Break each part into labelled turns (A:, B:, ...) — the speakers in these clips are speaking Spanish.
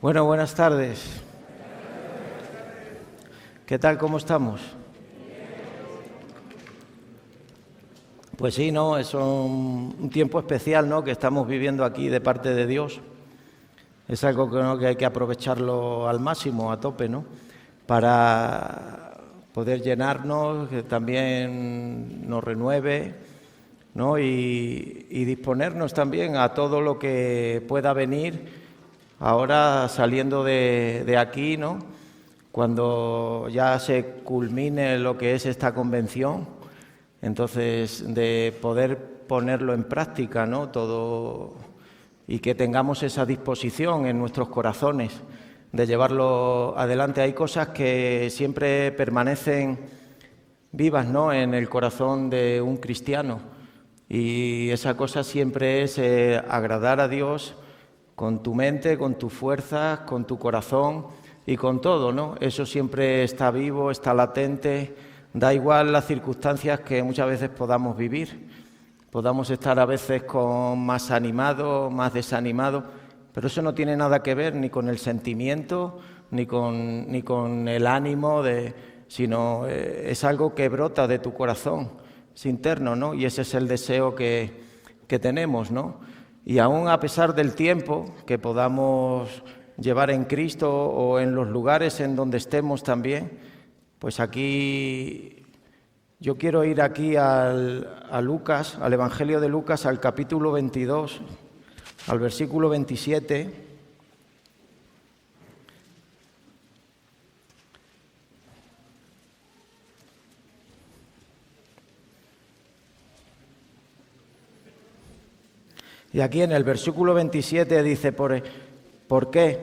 A: Bueno, buenas tardes. ¿Qué tal? ¿Cómo estamos? Pues sí, ¿no? Es un tiempo especial, ¿no?, que estamos viviendo aquí de parte de Dios. Es algo que, ¿no?, que hay que aprovecharlo al máximo, a tope, ¿no?, para poder llenarnos, que también nos renueve, ¿no?, y disponernos también a todo lo que pueda venir ahora saliendo de aquí, ¿no?, cuando ya se culmine lo que es esta convención. Entonces, de poder ponerlo en práctica, ¿no?, todo, y que tengamos esa disposición en nuestros corazones de llevarlo adelante. Hay cosas que siempre permanecen vivas, ¿no?, en el corazón de un cristiano, y esa cosa siempre es agradar a Dios con tu mente, con tus fuerzas, con tu corazón y con todo, ¿no? Eso siempre está vivo, está latente. Da igual las circunstancias que muchas veces podamos vivir, podamos estar a veces más animados, más desanimados, pero eso no tiene nada que ver ni con el sentimiento, ni con el ánimo, sino es algo que brota de tu corazón, es interno, ¿no? Y ese es el deseo que tenemos, ¿no? Y aún a pesar del tiempo que podamos llevar en Cristo o en los lugares en donde estemos también, pues aquí yo quiero ir aquí a Lucas, al Evangelio de Lucas, al capítulo 22, al versículo 27. Y aquí en el versículo 27 dice, ¿por qué?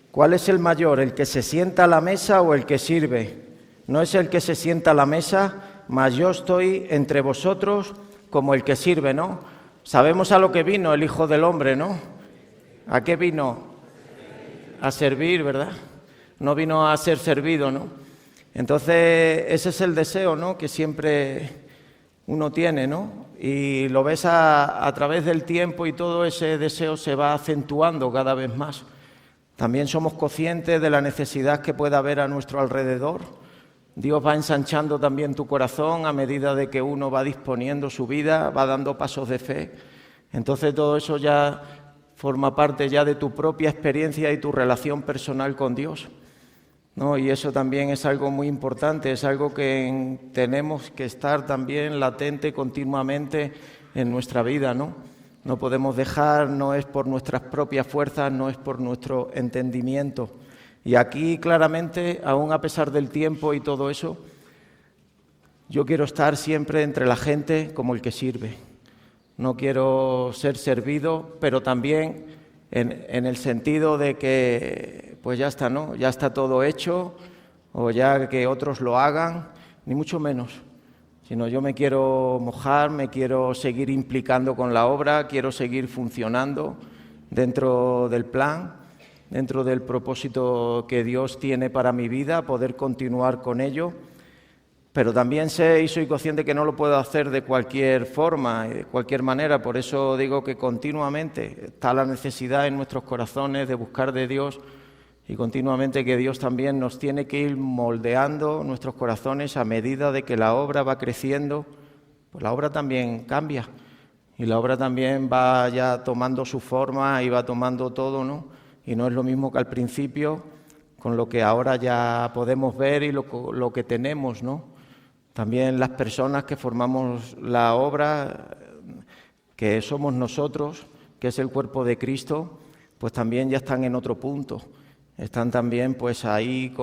A: ¿Cuál es el mayor, el que se sienta a la mesa o el que sirve? No es el que se sienta a la mesa, mas yo estoy entre vosotros como el que sirve, ¿no? Sabemos a lo que vino el Hijo del Hombre, ¿no? ¿A qué vino? A servir, ¿verdad? No vino a ser servido, ¿no? Entonces, ese es el deseo, ¿no?, que siempre uno tiene, ¿no? Y lo ves a través del tiempo, y todo ese deseo se va acentuando cada vez más. También somos conscientes de la necesidad que pueda haber a nuestro alrededor. Dios va ensanchando también tu corazón a medida de que uno va disponiendo su vida, va dando pasos de fe. Entonces todo eso ya forma parte ya de tu propia experiencia y tu relación personal con Dios, ¿no? Y eso también es algo muy importante, es algo que tenemos que estar también latente continuamente en nuestra vida, ¿no? No podemos dejar, no es por nuestras propias fuerzas, no es por nuestro entendimiento. Y aquí claramente, aún a pesar del tiempo y todo eso, yo quiero estar siempre entre la gente como el que sirve. No quiero ser servido, pero también en el sentido de que pues ya está, ¿no? Ya está todo hecho, o ya que otros lo hagan, ni mucho menos. Sino yo me quiero mojar, me quiero seguir implicando con la obra, quiero seguir funcionando dentro del plan, dentro del propósito que Dios tiene para mi vida, poder continuar con ello. Pero también sé y soy consciente que no lo puedo hacer de cualquier forma y de cualquier manera. Por eso digo que continuamente está la necesidad en nuestros corazones de buscar de Dios, y continuamente que Dios también nos tiene que ir moldeando nuestros corazones a medida de que la obra va creciendo. Pues la obra también cambia, y la obra también va ya tomando su forma y va tomando todo, ¿no? Y no es lo mismo que al principio, con lo que ahora ya podemos ver y lo que tenemos, ¿no? También las personas que formamos la obra, que somos nosotros, que es el cuerpo de Cristo, pues también ya están en otro punto. Están también pues ahí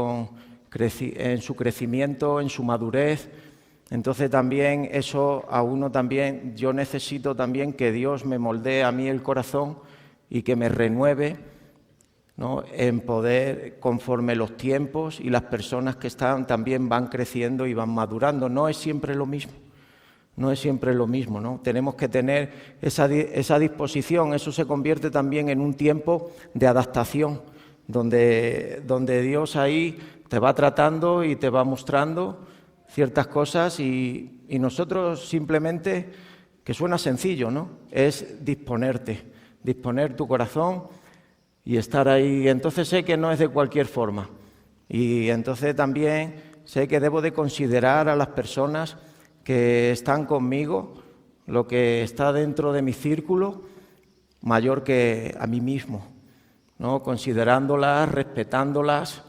A: en su crecimiento, en su madurez. Entonces también eso a uno también, yo necesito también que Dios me moldee a mí el corazón y que me renueve, ¿no?, en poder, conforme los tiempos y las personas que están también van creciendo y van madurando. No es siempre lo mismo, no es siempre lo mismo, ¿no? Tenemos que tener esa disposición. Eso se convierte también en un tiempo de adaptación, donde Dios ahí te va tratando y te va mostrando ciertas cosas, y nosotros simplemente, que suena sencillo, ¿no?, es disponer tu corazón y estar ahí. Entonces sé que no es de cualquier forma. Y entonces también sé que debo de considerar a las personas que están conmigo, lo que está dentro de mi círculo, mayor que a mí mismo, ¿no? Considerándolas, respetándolas,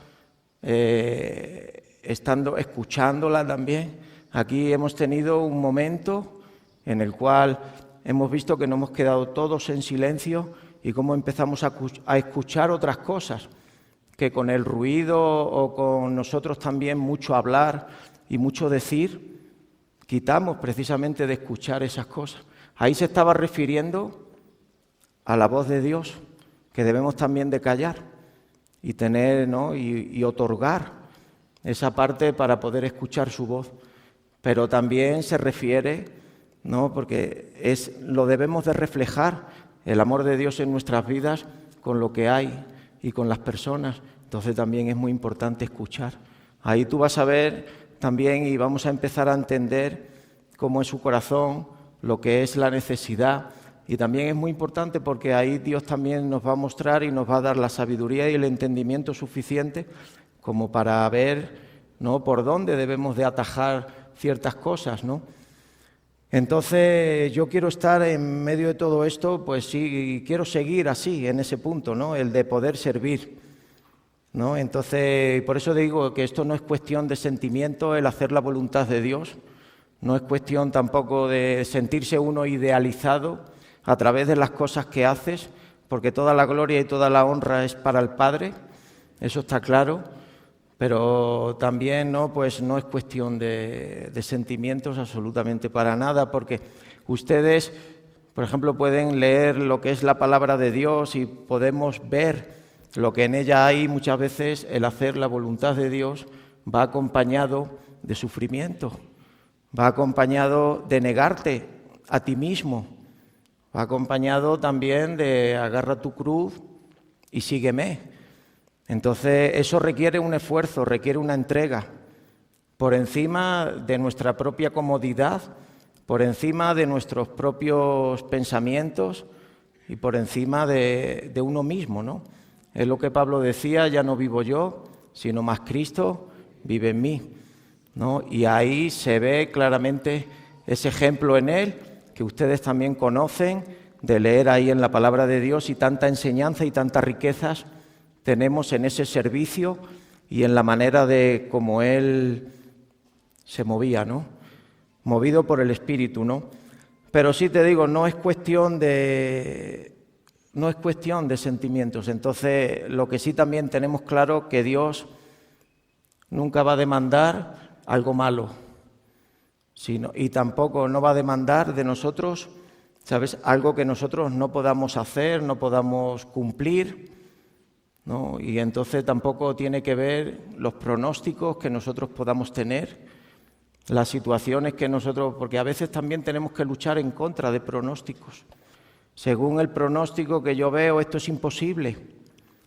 A: escuchándolas también. Aquí hemos tenido un momento en el cual hemos visto que nos hemos quedado todos en silencio y cómo empezamos a escuchar otras cosas, que con el ruido o con nosotros también mucho hablar y mucho decir, quitamos precisamente de escuchar esas cosas. Ahí se estaba refiriendo a la voz de Dios, que debemos también de callar y tener, ¿no? y otorgar esa parte para poder escuchar su voz. Pero también se refiere, ¿no? Porque lo debemos de reflejar, el amor de Dios en nuestras vidas, con lo que hay y con las personas. Entonces también es muy importante escuchar. Ahí tú vas a ver también y vamos a empezar a entender cómo es su corazón, lo que es la necesidad. Y también es muy importante porque ahí Dios también nos va a mostrar y nos va a dar la sabiduría y el entendimiento suficiente como para ver, ¿no?, por dónde debemos de atajar ciertas cosas, ¿no? Entonces yo quiero estar en medio de todo esto, pues sí, quiero seguir así, en ese punto, ¿no?, el de poder servir, ¿no? Entonces, por eso digo que esto no es cuestión de sentimiento, el hacer la voluntad de Dios, no es cuestión tampoco de sentirse uno idealizado a través de las cosas que haces, porque toda la gloria y toda la honra es para el Padre, eso está claro, pero también pues no es cuestión de sentimientos absolutamente para nada, porque ustedes, por ejemplo, pueden leer lo que es la palabra de Dios y podemos ver lo que en ella hay. Muchas veces el hacer la voluntad de Dios va acompañado de sufrimiento, va acompañado de negarte a ti mismo, va acompañado también de agarra tu cruz y sígueme. Entonces eso requiere un esfuerzo, requiere una entrega, por encima de nuestra propia comodidad, por encima de nuestros propios pensamientos y por encima de uno mismo, ¿no? Es lo que Pablo decía: ya no vivo yo, sino más Cristo vive en mí, ¿no? Y ahí se ve claramente ese ejemplo en él, que ustedes también conocen, de leer ahí en la palabra de Dios, y tanta enseñanza y tantas riquezas tenemos en ese servicio y en la manera de cómo él se movía, ¿no? Movido por el Espíritu, ¿no? Pero sí te digo, no es cuestión de sentimientos. Entonces, lo que sí también tenemos claro, que Dios nunca va a demandar algo malo, y tampoco no va a demandar de nosotros, ¿sabes?, algo que nosotros no podamos hacer, no podamos cumplir, ¿no? Y entonces tampoco tiene que ver los pronósticos que nosotros podamos tener, las situaciones que nosotros, porque a veces también tenemos que luchar en contra de pronósticos. Según el pronóstico que yo veo, esto es imposible,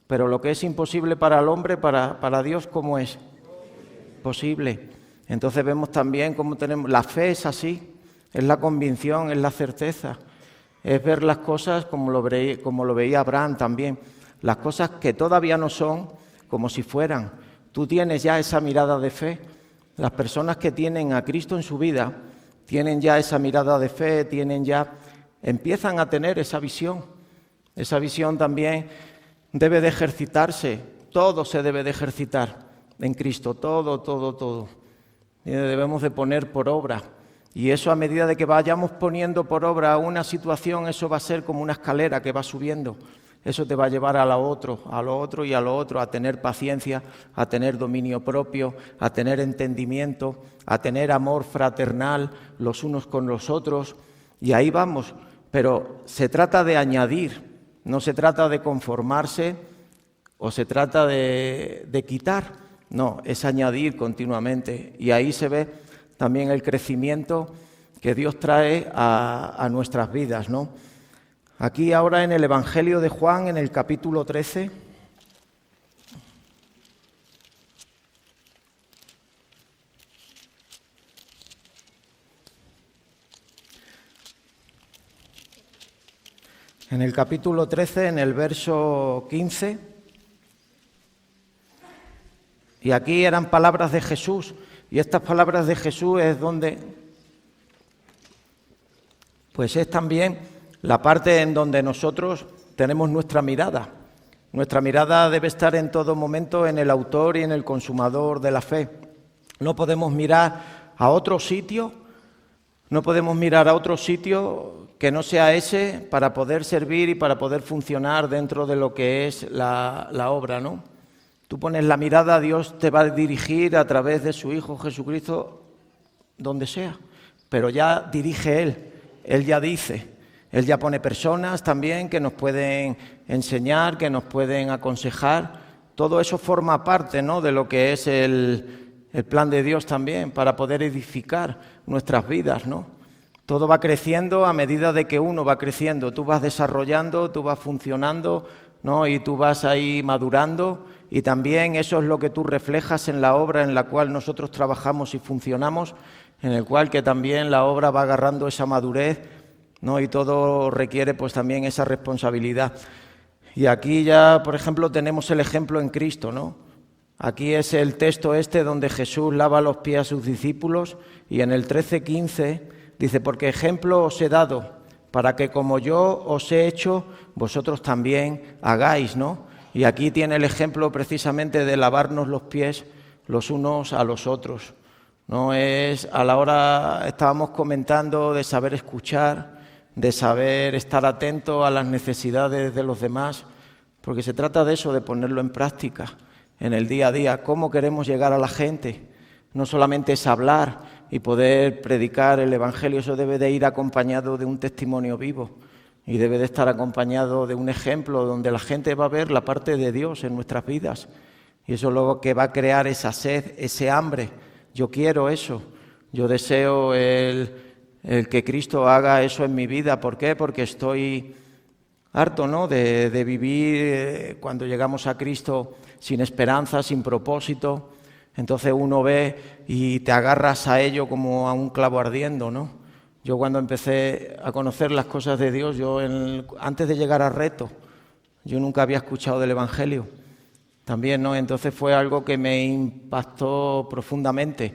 A: pero lo que es imposible para el hombre, para Dios, ¿cómo es? Posible. Entonces vemos también cómo tenemos, la fe es así, es la convicción, es la certeza, es ver las cosas como lo veía Abraham también, las cosas que todavía no son, como si fueran. Tú tienes ya esa mirada de fe. Las personas que tienen a Cristo en su vida tienen ya esa mirada de fe, empiezan a tener esa visión. Esa visión también debe de ejercitarse, todo se debe de ejercitar en Cristo, todo. Y debemos de poner por obra. Y eso, a medida de que vayamos poniendo por obra una situación, eso va a ser como una escalera que va subiendo. Eso te va a llevar a lo otro y a lo otro, a tener paciencia, a tener dominio propio, a tener entendimiento, a tener amor fraternal los unos con los otros. Y ahí vamos. Pero se trata de añadir, no se trata de conformarse o se trata de quitar. No, es añadir continuamente. Y ahí se ve también el crecimiento que Dios trae a nuestras vidas, ¿no? Aquí ahora en el Evangelio de Juan, en el capítulo 13, en el capítulo 13, en el verso 15, y aquí eran palabras de Jesús, y estas palabras de Jesús es donde, pues es también la parte en donde nosotros tenemos nuestra mirada. Nuestra mirada debe estar en todo momento en el autor y en el consumador de la fe. No podemos mirar a otro sitio, que no sea ese para poder servir y para poder funcionar dentro de lo que es la obra, ¿no? Tú pones la mirada, Dios te va a dirigir a través de su Hijo Jesucristo donde sea, pero ya dirige Él ya dice, Él ya pone personas también que nos pueden enseñar, que nos pueden aconsejar. Todo eso forma parte, ¿no?, de lo que es el plan de Dios también para poder edificar nuestras vidas, ¿no? Todo va creciendo a medida de que uno va creciendo. Tú vas desarrollando, tú vas funcionando, ¿no?, y tú vas ahí madurando, y también eso es lo que tú reflejas en la obra en la cual nosotros trabajamos y funcionamos, en el cual que también la obra va agarrando esa madurez, ¿no?, y todo requiere pues también esa responsabilidad. Y aquí ya, por ejemplo, tenemos el ejemplo en Cristo, ¿no? Aquí es el texto donde Jesús lava los pies a sus discípulos, y en el 13:15 dice: porque ejemplo os he dado, para que como yo os he hecho, vosotros también hagáis, ¿no? Y aquí tiene el ejemplo precisamente de lavarnos los pies los unos a los otros. No es a la hora, estábamos comentando, de saber escuchar, de saber estar atento a las necesidades de los demás, porque se trata de eso, de ponerlo en práctica en el día a día. ¿Cómo queremos llegar a la gente? No solamente es hablar y poder predicar el Evangelio, eso debe de ir acompañado de un testimonio vivo y debe de estar acompañado de un ejemplo donde la gente va a ver la parte de Dios en nuestras vidas, y eso es lo que va a crear esa sed, ese hambre. Yo quiero eso, yo deseo el que Cristo haga eso en mi vida. ¿Por qué? Porque estoy harto, ¿no?, de vivir cuando llegamos a Cristo sin esperanza, sin propósito. Entonces uno ve y te agarras a ello como a un clavo ardiendo, ¿no? Yo cuando empecé a conocer las cosas de Dios, antes de llegar a Reto, yo nunca había escuchado del Evangelio también, ¿no? Entonces fue algo que me impactó profundamente,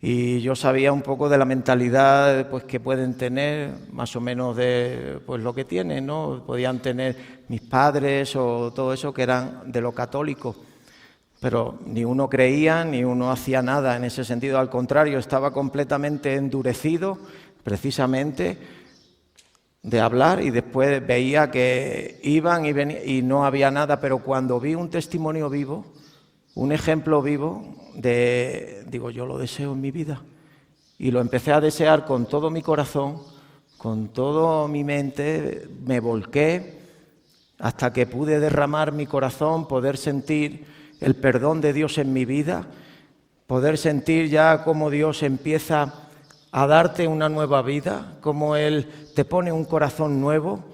A: y yo sabía un poco de la mentalidad pues que pueden tener, más o menos de pues lo que tienen, ¿no? Podían tener mis padres o todo eso, que eran de lo católico, pero ni uno creía ni uno hacía nada en ese sentido. Al contrario, estaba completamente endurecido precisamente de hablar, y después veía que iban y venían y no había nada. Pero cuando vi un testimonio vivo, un ejemplo vivo, digo, yo lo deseo en mi vida, y lo empecé a desear con todo mi corazón, con toda mi mente, me volqué hasta que pude derramar mi corazón, poder sentir el perdón de Dios en mi vida, poder sentir ya cómo Dios empieza a darte una nueva vida, cómo Él te pone un corazón nuevo.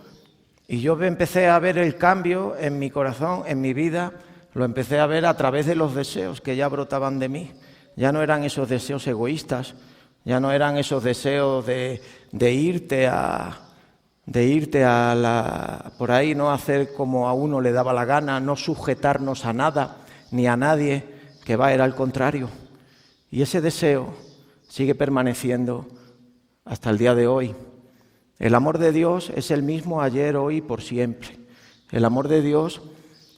A: Y yo empecé a ver el cambio en mi corazón, en mi vida, lo empecé a ver a través de los deseos que ya brotaban de mí. Ya no eran esos deseos egoístas, ya no eran esos deseos de irte por ahí, no hacer como a uno le daba la gana, no sujetarnos a nada ni a nadie, que era al contrario. Y ese deseo sigue permaneciendo hasta el día de hoy. El amor de Dios es el mismo ayer, hoy y por siempre. El amor de Dios,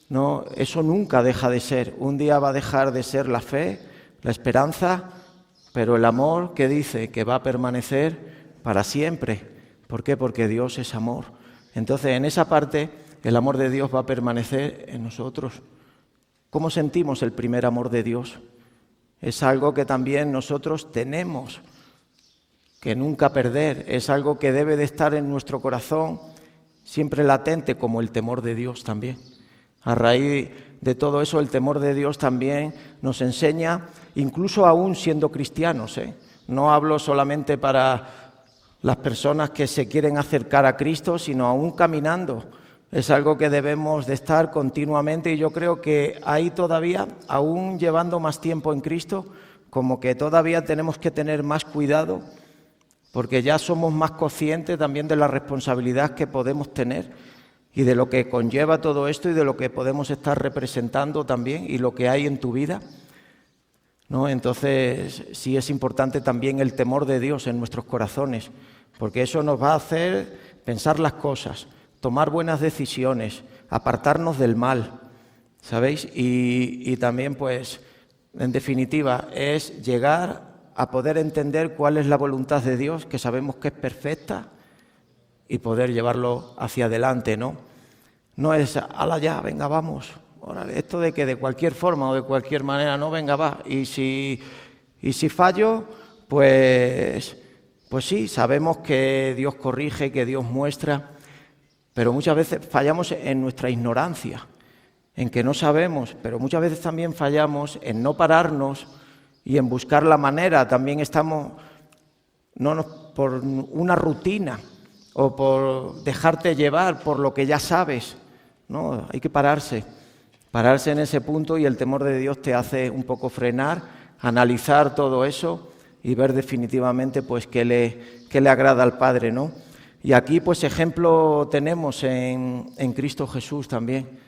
A: no, eso nunca deja de ser. Un día va a dejar de ser la fe, la esperanza, pero el amor que dice que va a permanecer para siempre. ¿Por qué? Porque Dios es amor. Entonces, en esa parte, el amor de Dios va a permanecer en nosotros. ¿Cómo sentimos el primer amor de Dios? Es algo que también nosotros tenemos que nunca perder, es algo que debe de estar en nuestro corazón, siempre latente, como el temor de Dios también. A raíz de todo eso, el temor de Dios también nos enseña, incluso aún siendo cristianos, No hablo solamente para las personas que se quieren acercar a Cristo, sino aún caminando. Es algo que debemos de estar continuamente, y yo creo que ahí todavía, aún llevando más tiempo en Cristo, como que todavía tenemos que tener más cuidado, porque ya somos más conscientes también de la responsabilidad que podemos tener y de lo que conlleva todo esto y de lo que podemos estar representando también y lo que hay en tu vida, ¿no? Entonces sí es importante también el temor de Dios en nuestros corazones, porque eso nos va a hacer pensar las cosas, tomar buenas decisiones, apartarnos del mal, ¿sabéis? Y también, pues, en definitiva, es llegar a poder entender cuál es la voluntad de Dios, que sabemos que es perfecta, y poder llevarlo hacia adelante, ¿no? No es, ala ya, venga, vamos, órale, esto de que de cualquier forma o de cualquier manera, no, venga, va, y si fallo, pues sí, sabemos que Dios corrige, que Dios muestra, pero muchas veces fallamos en nuestra ignorancia, en que no sabemos, pero muchas veces también fallamos en no pararnos y en buscar la manera. También estamos por una rutina o por dejarte llevar por lo que ya sabes. No, hay que pararse en ese punto, y el temor de Dios te hace un poco frenar, analizar todo eso y ver definitivamente pues qué le agrada al Padre, ¿no? Y aquí pues ejemplo tenemos en Cristo Jesús también,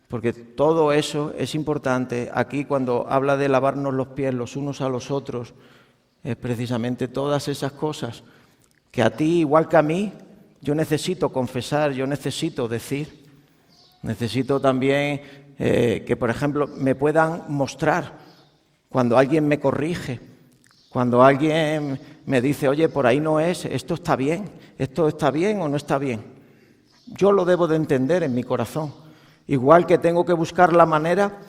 A: porque todo eso es importante. Aquí cuando habla de lavarnos los pies los unos a los otros, es precisamente todas esas cosas que a ti, igual que a mí, yo necesito confesar, yo necesito decir. Necesito también que, por ejemplo, me puedan mostrar cuando alguien me corrige, cuando alguien me dice, oye, por ahí no es, esto está bien o no está bien. Yo lo debo de entender en mi corazón. Igual que tengo que buscar la manera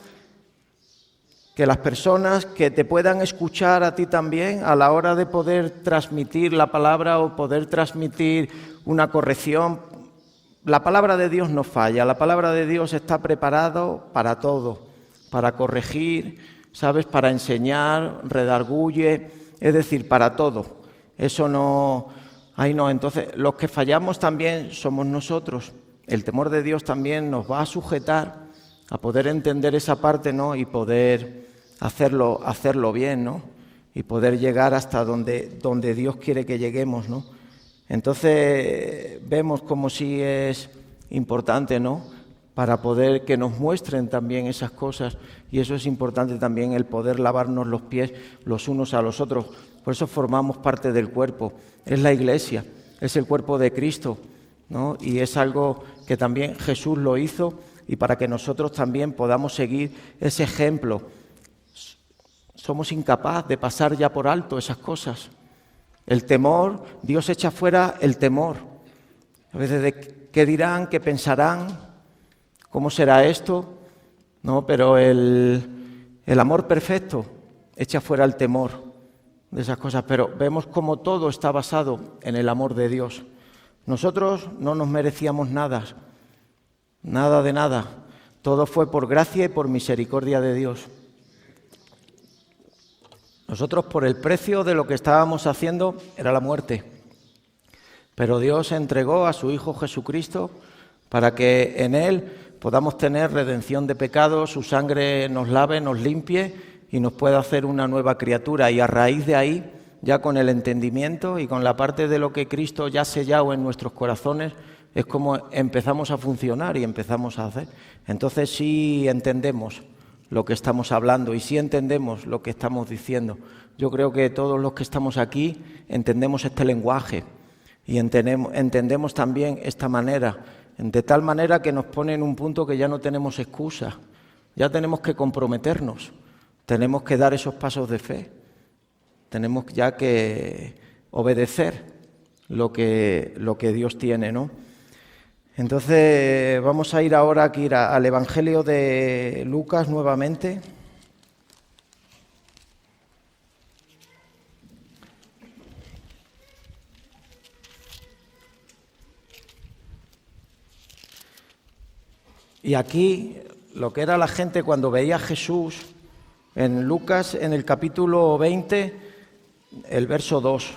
A: que las personas que te puedan escuchar a ti también a la hora de poder transmitir la palabra o poder transmitir una corrección. La palabra de Dios no falla, la palabra de Dios está preparado para todo, para corregir, ¿sabes? Para enseñar, redarguye, es decir, para todo. Eso no, ahí no. Entonces, los que fallamos también somos nosotros. El temor de Dios también nos va a sujetar a poder entender esa parte, ¿no? Y poder hacerlo bien, ¿no? Y poder llegar hasta donde Dios quiere que lleguemos, ¿no? Entonces vemos como sí es importante, ¿no? Para poder que nos muestren también esas cosas, y eso es importante también, el poder lavarnos los pies los unos a los otros. Por eso formamos parte del cuerpo, es la Iglesia, es el cuerpo de Cristo, ¿no? Y es algo que también Jesús lo hizo, y para que nosotros también podamos seguir ese ejemplo. Somos incapaces de pasar ya por alto esas cosas. El temor, Dios echa fuera el temor. A veces de qué dirán, qué pensarán, cómo será esto, ¿no? Pero el amor perfecto echa fuera el temor de esas cosas. Pero vemos cómo todo está basado en el amor de Dios. Nosotros no nos merecíamos nada de nada. Todo fue por gracia y por misericordia de Dios. Nosotros, por el precio de lo que estábamos haciendo, era la muerte. Pero Dios entregó a su Hijo Jesucristo para que en Él podamos tener redención de pecados, su sangre nos lave, nos limpie y nos pueda hacer una nueva criatura. Y a raíz de ahí, ya con el entendimiento y con la parte de lo que Cristo ya ha sellado en nuestros corazones, es como empezamos a funcionar y empezamos a hacer. Entonces sí entendemos lo que estamos hablando y sí entendemos lo que estamos diciendo. Yo creo que todos los que estamos aquí entendemos este lenguaje y entendemos también esta manera, de tal manera que nos pone en un punto que ya no tenemos excusa, ya tenemos que comprometernos, tenemos que dar esos pasos de fe, tenemos ya que obedecer lo que Dios tiene, ¿no? Entonces vamos a ir ahora al Evangelio de Lucas nuevamente. Y aquí lo que era la gente cuando veía a Jesús, en Lucas, en el capítulo 20, el verso 2.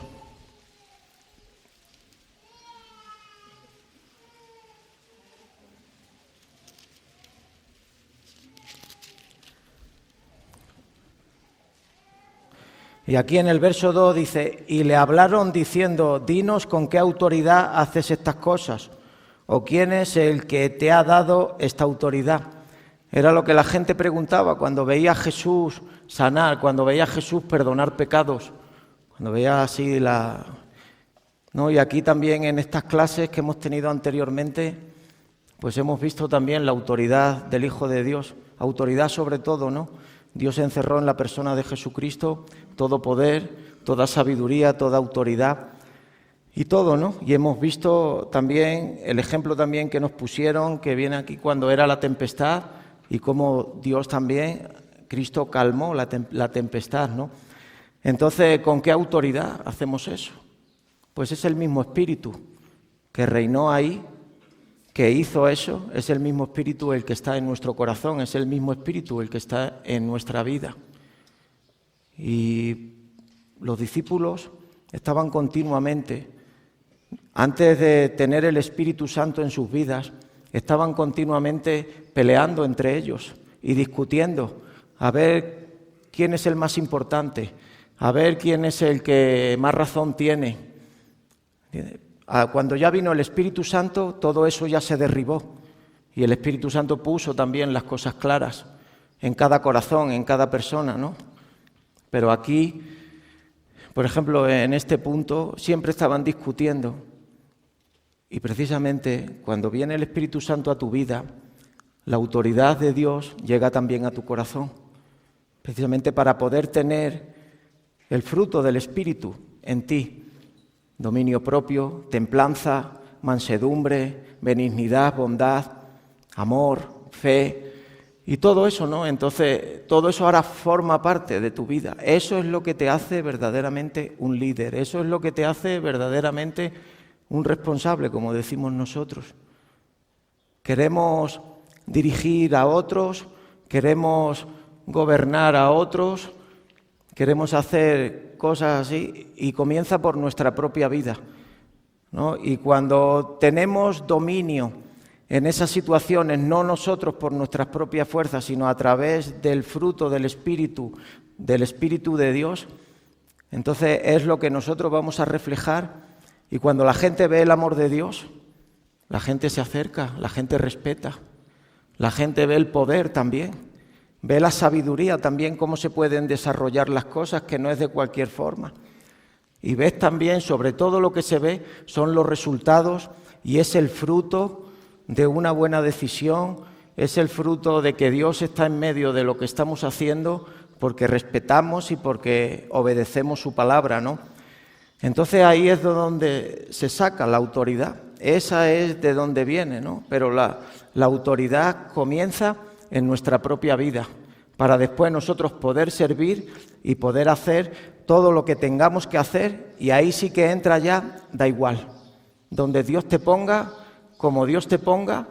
A: Y aquí en el verso 2 dice, y le hablaron diciendo, dinos con qué autoridad haces estas cosas, ¿O quién es el que te ha dado esta autoridad? Era lo que la gente preguntaba cuando veía a Jesús sanar, cuando veía a Jesús perdonar pecados, cuando veía así ¿no? Y aquí también en estas clases que hemos tenido anteriormente, pues hemos visto también la autoridad del Hijo de Dios, autoridad sobre todo, ¿no? Dios encerró en la persona de Jesucristo todo poder, toda sabiduría, toda autoridad y todo, ¿no? Y hemos visto también el ejemplo también que nos pusieron, que viene aquí cuando era la tempestad y cómo Dios también, Cristo calmó la tempestad, ¿no? Entonces, ¿con qué autoridad hacemos eso? Pues es el mismo Espíritu que reinó ahí, que hizo eso, es el mismo Espíritu el que está en nuestro corazón, es el mismo Espíritu el que está en nuestra vida. Y los discípulos estaban continuamente, antes de tener el Espíritu Santo en sus vidas, estaban continuamente peleando entre ellos y discutiendo a ver quién es el más importante, a ver quién es el que más razón tiene. Cuando ya vino el Espíritu Santo, todo eso ya se derribó y el Espíritu Santo puso también las cosas claras en cada corazón, en cada persona, ¿no? Pero aquí, por ejemplo, en este punto, siempre estaban discutiendo y precisamente cuando viene el Espíritu Santo a tu vida, la autoridad de Dios llega también a tu corazón, precisamente para poder tener el fruto del Espíritu en ti. Dominio propio, templanza, mansedumbre, benignidad, bondad, amor, fe y todo eso, ¿no? Entonces, todo eso ahora forma parte de tu vida. Eso es lo que te hace verdaderamente un líder, eso es lo que te hace verdaderamente un responsable, como decimos nosotros. Queremos dirigir a otros, queremos gobernar a otros, queremos hacer cosas así y comienza por nuestra propia vida, ¿no? Y cuando tenemos dominio en esas situaciones, no nosotros por nuestras propias fuerzas, sino a través del fruto del Espíritu de Dios, entonces es lo que nosotros vamos a reflejar. Y cuando la gente ve el amor de Dios, la gente se acerca, la gente respeta, la gente ve el poder también, ve la sabiduría también, cómo se pueden desarrollar las cosas, que no es de cualquier forma. Y ves también, sobre todo lo que se ve, son los resultados y es el fruto de una buena decisión, es el fruto de que Dios está en medio de lo que estamos haciendo porque respetamos y porque obedecemos su palabra, ¿no? Entonces ahí es de donde se saca la autoridad, esa es de donde viene, ¿no? Pero la autoridad comienza en nuestra propia vida, para después nosotros poder servir y poder hacer todo lo que tengamos que hacer, y ahí sí que entra ya, da igual, donde Dios te ponga, como Dios te ponga,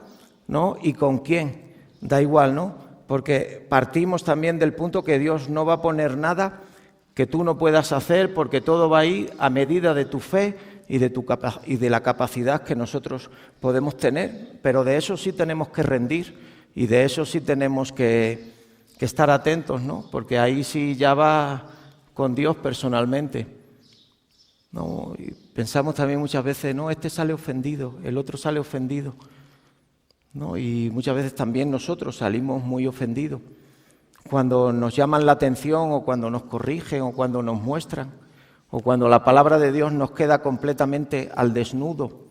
A: ¿no? Y con quién, da igual, ¿no? Porque partimos también del punto que Dios no va a poner nada que tú no puedas hacer, porque todo va a ir a medida de tu fe y de la capacidad que nosotros podemos tener, pero de eso sí tenemos que rendir y de eso sí tenemos que estar atentos, ¿no? Porque ahí sí ya va con Dios personalmente, ¿no? Y pensamos también muchas veces, no, este sale ofendido, el otro sale ofendido, ¿no? Y muchas veces también nosotros salimos muy ofendidos cuando nos llaman la atención o cuando nos corrigen o cuando nos muestran o cuando la palabra de Dios nos queda completamente al desnudo.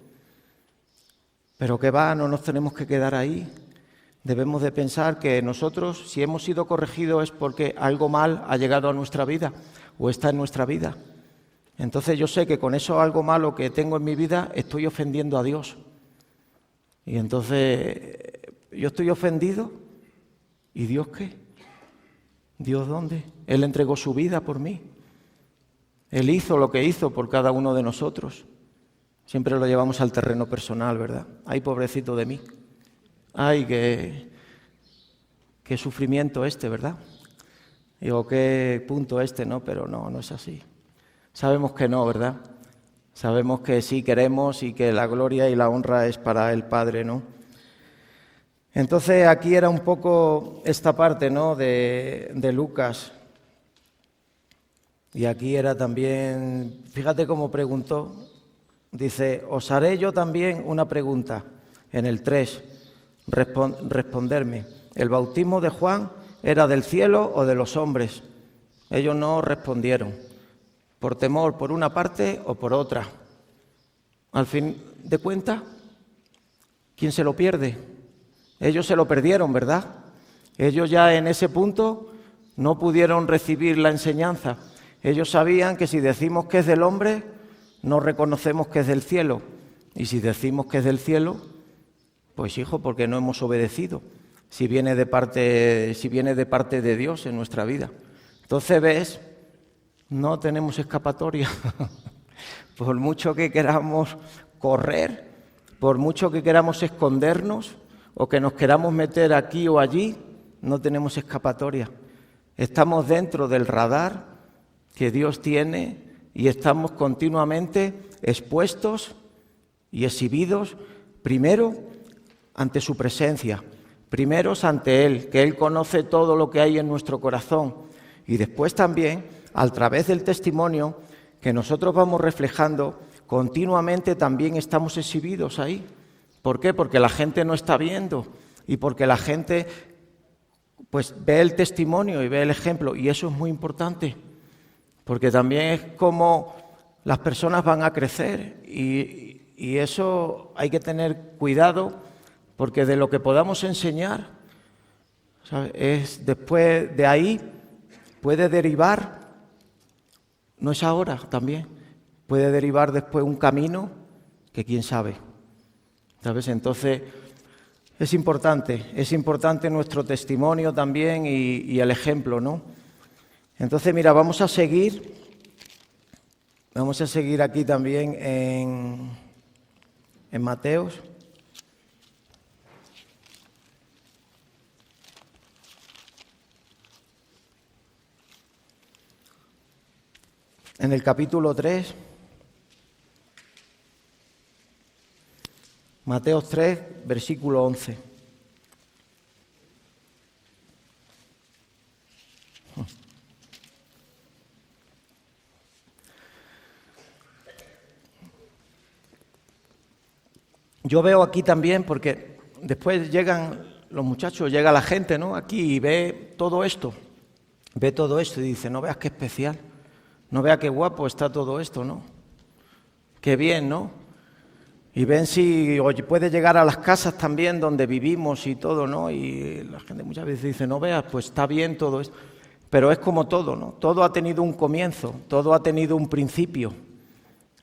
A: Pero qué va, no nos tenemos que quedar ahí. Debemos de pensar que nosotros, si hemos sido corregidos, es porque algo mal ha llegado a nuestra vida o está en nuestra vida. Entonces yo sé que con eso algo malo que tengo en mi vida estoy ofendiendo a Dios. Y entonces yo estoy ofendido, ¿y Dios qué? ¿Dios dónde? Él entregó su vida por mí. Él hizo lo que hizo por cada uno de nosotros. Siempre lo llevamos al terreno personal, ¿verdad? Ay, pobrecito de mí. Ay, qué sufrimiento este, ¿verdad? Digo, qué punto este, ¿no? Pero no es así. Sabemos que no, ¿verdad? Sabemos que sí queremos y que la gloria y la honra es para el Padre, ¿no? Entonces aquí era un poco esta parte, ¿no? de Lucas. Y aquí era también, fíjate cómo preguntó, dice, os haré yo también una pregunta. En el 3, responderme. ¿El bautismo de Juan era del cielo o de los hombres? Ellos no respondieron, por temor por una parte o por otra. Al fin de cuentas, ¿quién se lo pierde? Ellos se lo perdieron, ¿verdad? Ellos ya en ese punto no pudieron recibir la enseñanza. Ellos sabían que si decimos que es del hombre, no reconocemos que es del cielo. Y si decimos que es del cielo, pues hijo, porque no hemos obedecido, si viene de parte de Dios en nuestra vida. Entonces, ¿ves? No tenemos escapatoria. Por mucho que queramos correr, por mucho que queramos escondernos o que nos queramos meter aquí o allí, no tenemos escapatoria. Estamos dentro del radar que Dios tiene y estamos continuamente expuestos y exhibidos, primero ante su presencia, primero ante Él, que Él conoce todo lo que hay en nuestro corazón, y después también a través del testimonio que nosotros vamos reflejando, continuamente también estamos exhibidos ahí. ¿Por qué? Porque la gente no está viendo y porque la gente pues ve el testimonio y ve el ejemplo, y eso es muy importante, porque también es como las personas van a crecer y eso hay que tener cuidado, porque de lo que podamos enseñar, ¿sabes? Es después de ahí puede derivar, no es ahora también, puede derivar después un camino que quién sabe, ¿sabes? Entonces es importante nuestro testimonio también y el ejemplo, ¿no? Entonces, mira, vamos a seguir aquí también en Mateos. En el capítulo 3, Mateos 3, versículo 11. Yo veo aquí también, porque después llegan los muchachos, llega la gente, ¿no? Aquí y ve todo esto y dice, no veas qué especial, no veas qué guapo está todo esto, ¿no? Qué bien, ¿no? Y ven si puede llegar a las casas también donde vivimos y todo, ¿no? Y la gente muchas veces dice, no veas, pues está bien todo esto. Pero es como todo, ¿no? Todo ha tenido un comienzo, todo ha tenido un principio,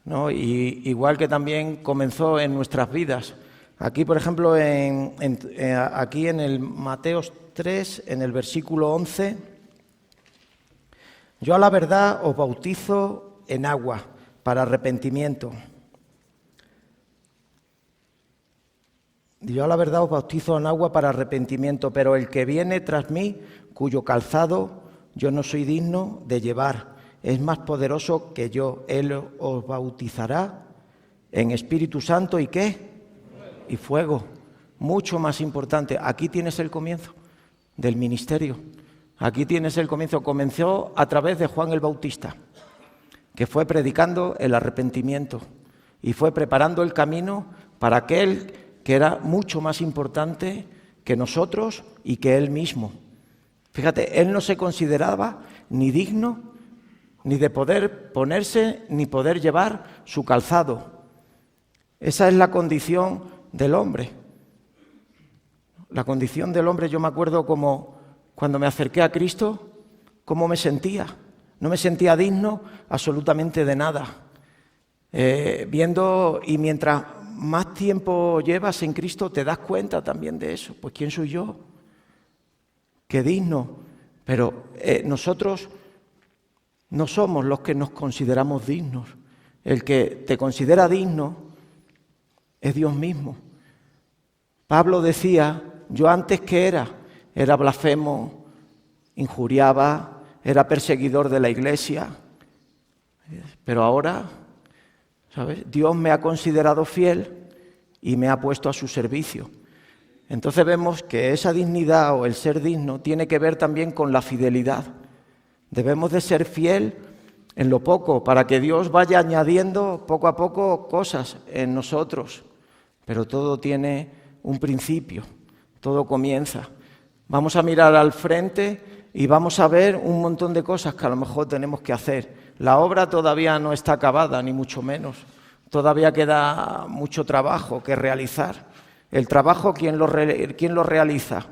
A: ¿no? Y igual que también comenzó en nuestras vidas. Aquí, por ejemplo, aquí en el Mateos 3, en el versículo 11, yo a la verdad os bautizo en agua para arrepentimiento. Yo a la verdad os bautizo en agua para arrepentimiento, pero el que viene tras mí, cuyo calzado yo no soy digno de llevar, es más poderoso que yo. Él os bautizará en Espíritu Santo y ¿qué? Y fuego. Mucho más importante. Aquí tienes el comienzo del ministerio. Aquí tienes el comienzo. Comenzó a través de Juan el Bautista, que fue predicando el arrepentimiento y fue preparando el camino para aquel que era mucho más importante que nosotros y que él mismo. Fíjate, él no se consideraba ni digno ni de poder ponerse ni poder llevar su calzado. Esa es la condición del hombre. La condición del hombre, yo me acuerdo como cuando me acerqué a Cristo, cómo me sentía. No me sentía digno absolutamente de nada. Y mientras más tiempo llevas en Cristo, te das cuenta también de eso. Pues ¿quién soy yo? Qué digno. Pero nosotros no somos los que nos consideramos dignos. El que te considera digno es Dios mismo. Pablo decía, yo antes que era blasfemo, injuriaba, era perseguidor de la iglesia, pero ahora, ¿sabes? Dios me ha considerado fiel y me ha puesto a su servicio. Entonces vemos que esa dignidad o el ser digno tiene que ver también con la fidelidad. Debemos de ser fiel en lo poco para que Dios vaya añadiendo poco a poco cosas en nosotros. pero todo tiene un principio, todo comienza. Vamos a mirar al frente y vamos a ver un montón de cosas que a lo mejor tenemos que hacer. La obra todavía no está acabada, ni mucho menos. Todavía queda mucho trabajo que realizar. El trabajo, ¿quién lo realiza?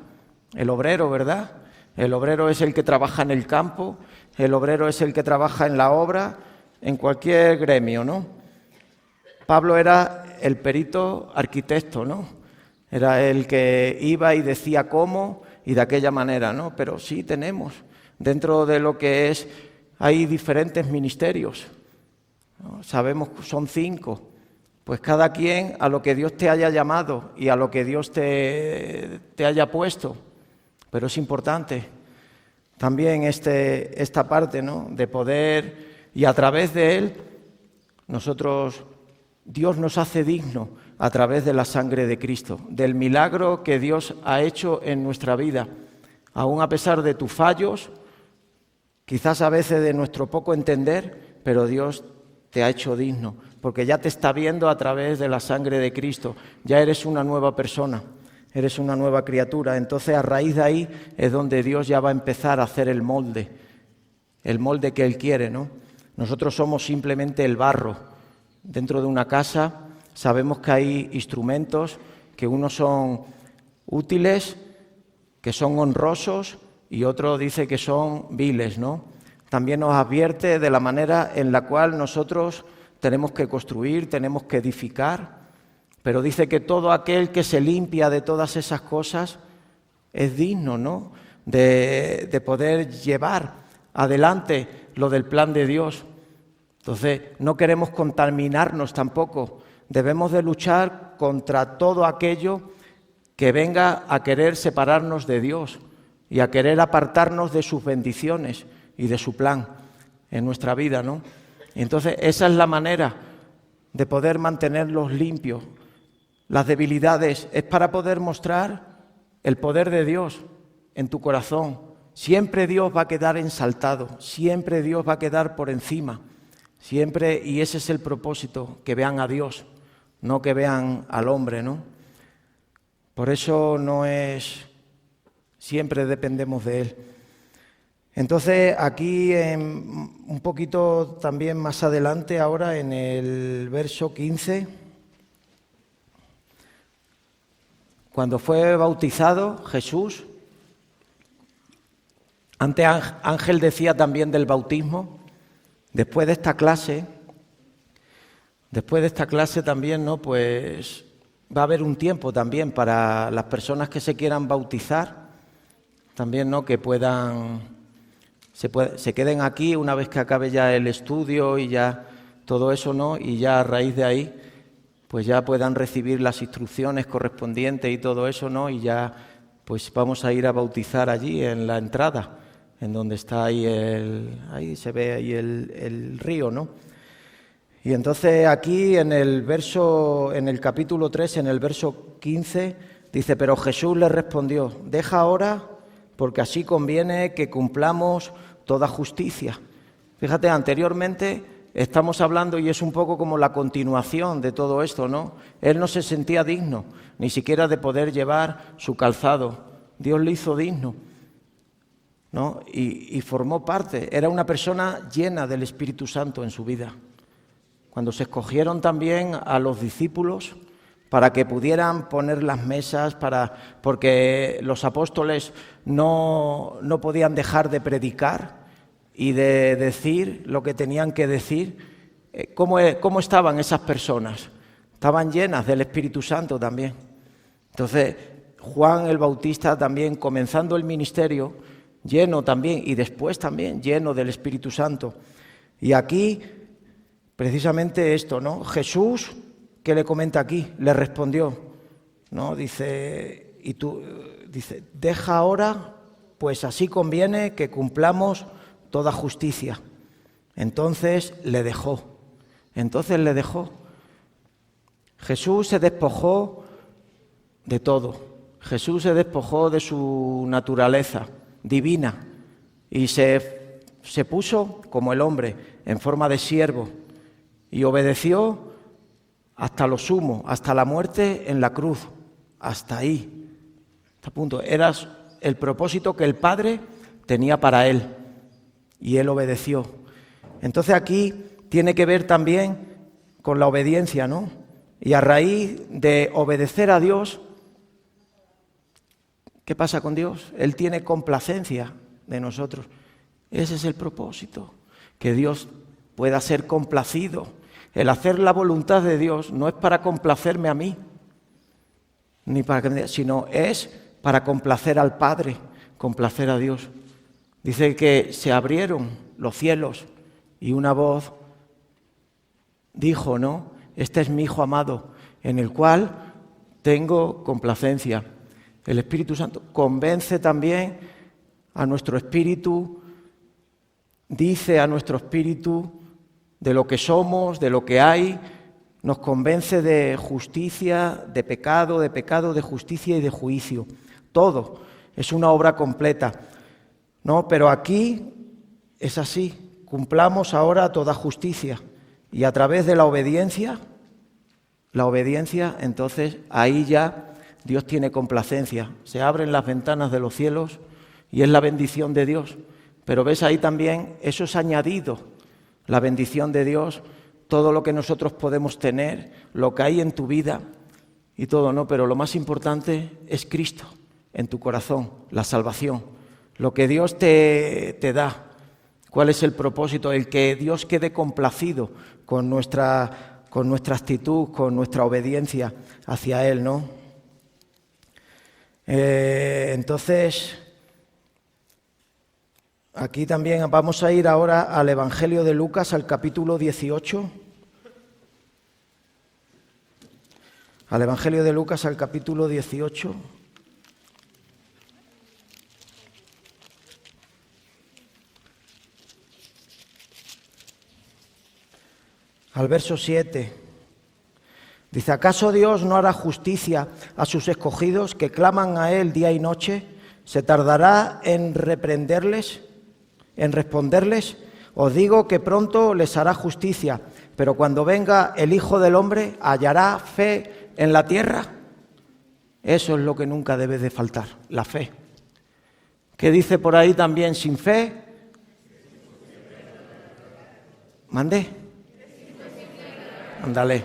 A: El obrero, ¿verdad? El obrero es el que trabaja en el campo, el obrero es el que trabaja en la obra, en cualquier gremio, ¿no? Pablo era el perito arquitecto, ¿no? Era el que iba y decía cómo y de aquella manera, ¿no? Pero sí tenemos, dentro de lo que es, hay diferentes ministerios, ¿no? Sabemos que son 5, pues cada quien a lo que Dios te haya llamado y a lo que Dios te haya puesto, pero es importante también esta parte, ¿no? De poder, y a través de Él, Dios nos hace digno a través de la sangre de Cristo, del milagro que Dios ha hecho en nuestra vida, aún a pesar de tus fallos, quizás a veces de nuestro poco entender, pero Dios te ha hecho digno, porque ya te está viendo a través de la sangre de Cristo, ya eres una nueva persona, eres una nueva criatura. Entonces, a raíz de ahí es donde Dios ya va a empezar a hacer el molde que Él quiere, ¿no? Nosotros somos simplemente el barro. Dentro de una casa sabemos que hay instrumentos, que unos son útiles, que son honrosos, y otro dice que son viles, ¿no? También nos advierte de la manera en la cual nosotros tenemos que construir, tenemos que edificar, pero dice que todo aquel que se limpia de todas esas cosas es digno, ¿no? De poder llevar adelante lo del plan de Dios. Entonces, no queremos contaminarnos tampoco. Debemos de luchar contra todo aquello que venga a querer separarnos de Dios y a querer apartarnos de sus bendiciones y de su plan en nuestra vida, ¿no? Y entonces, esa es la manera de poder mantenerlos limpios. Las debilidades es para poder mostrar el poder de Dios en tu corazón. Siempre Dios va a quedar ensaltado, siempre Dios va a quedar por encima, siempre, y ese es el propósito, que vean a Dios, no que vean al hombre, ¿no? Por eso siempre dependemos de Él. Entonces, aquí un poquito también más adelante, ahora en el verso 15, cuando fue bautizado Jesús, antes Ángel decía también del bautismo, después de esta clase también, ¿no? Pues va a haber un tiempo también para las personas que se quieran bautizar, también, ¿no? Que se queden aquí una vez que acabe ya el estudio y ya todo eso, ¿no? Y ya a raíz de ahí, pues ya puedan recibir las instrucciones correspondientes y todo eso, ¿no? Y ya, pues vamos a ir a bautizar allí en la entrada, en donde está ahí se ve ahí el río, ¿no? Y entonces aquí en el capítulo 3, en el verso 15, dice: pero Jesús le respondió: deja ahora, porque así conviene que cumplamos toda justicia. Fíjate, anteriormente estamos hablando, y es un poco como la continuación de todo esto, ¿no? Él no se sentía digno, ni siquiera de poder llevar su calzado. Dios le hizo digno, ¿no? Y formó parte, era una persona llena del Espíritu Santo en su vida. Cuando se escogieron también a los discípulos para que pudieran poner las mesas, porque los apóstoles no podían dejar de predicar y de decir lo que tenían que decir. ¿Cómo estaban esas personas? Estaban llenas del Espíritu Santo también. Entonces, Juan el Bautista también, comenzando el ministerio, lleno también, y después también lleno del Espíritu Santo. Y aquí, precisamente esto, ¿no? Jesús, ¿qué le comenta aquí? Le respondió, ¿no? Dice, deja ahora, pues así conviene que cumplamos toda justicia. Entonces le dejó. Jesús se despojó de todo. Jesús se despojó de su naturaleza divina y se puso como el hombre, en forma de siervo, y obedeció hasta lo sumo, hasta la muerte en la cruz, hasta ahí, hasta el punto. Era el propósito que el Padre tenía para él y él obedeció. Entonces aquí tiene que ver también con la obediencia, ¿no? Y a raíz de obedecer a Dios, ¿qué pasa con Dios? Él tiene complacencia de nosotros. Ese es el propósito, que Dios pueda ser complacido. El hacer la voluntad de Dios no es para complacerme a mí, ni para, sino es para complacer al Padre, complacer a Dios. Dice que se abrieron los cielos y una voz dijo, ¿no? Este es mi Hijo amado, en el cual tengo complacencia. El Espíritu Santo convence también a nuestro espíritu, dice a nuestro espíritu de lo que somos, de lo que hay, nos convence de justicia, de pecado, de justicia y de juicio. Todo es una obra completa, ¿no? Pero aquí es así, cumplamos ahora toda justicia y a través de la obediencia, entonces ahí ya Dios tiene complacencia, se abren las ventanas de los cielos y es la bendición de Dios. Pero ves ahí también, eso es añadido, la bendición de Dios, todo lo que nosotros podemos tener, lo que hay en tu vida y todo, ¿no? Pero lo más importante es Cristo en tu corazón, la salvación, lo que Dios te da. ¿Cuál es el propósito? El que Dios quede complacido con nuestra actitud, con nuestra obediencia hacia Él, ¿no? Entonces, aquí también vamos a ir ahora al Evangelio de Lucas, al capítulo 18. Al Evangelio de Lucas, al capítulo 18. Al verso 7, dice, ¿acaso Dios no hará justicia a sus escogidos que claman a Él día y noche? ¿Se tardará en reprenderles, en responderles? Os digo que pronto les hará justicia, pero cuando venga el Hijo del Hombre, ¿hallará fe en la tierra? Eso es lo que nunca debe de faltar, la fe. ¿Qué dice por ahí también? Sin fe, ¿mandé? Ándale,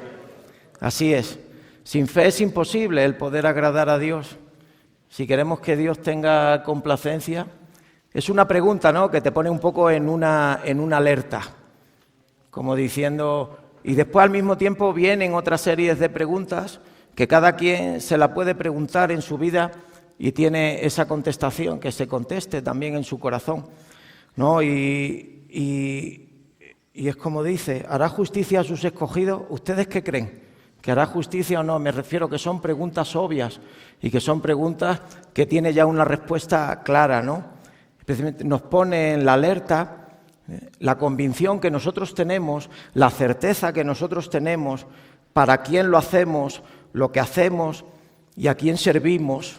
A: así es. Sin fe es imposible el poder agradar a Dios. Si queremos que Dios tenga complacencia, es una pregunta, ¿no?, que te pone un poco en una alerta, como diciendo, y después al mismo tiempo vienen otras series de preguntas que cada quien se la puede preguntar en su vida y tiene esa contestación, que se conteste también en su corazón, ¿no? Y es como dice, ¿hará justicia a sus escogidos? ¿Ustedes qué creen? ¿Que hará justicia o no? Me refiero que son preguntas obvias y que son preguntas que tienen ya una respuesta clara, ¿no? Especialmente nos pone en la alerta la convicción que nosotros tenemos, la certeza que nosotros tenemos, para quién lo hacemos, lo que hacemos y a quién servimos.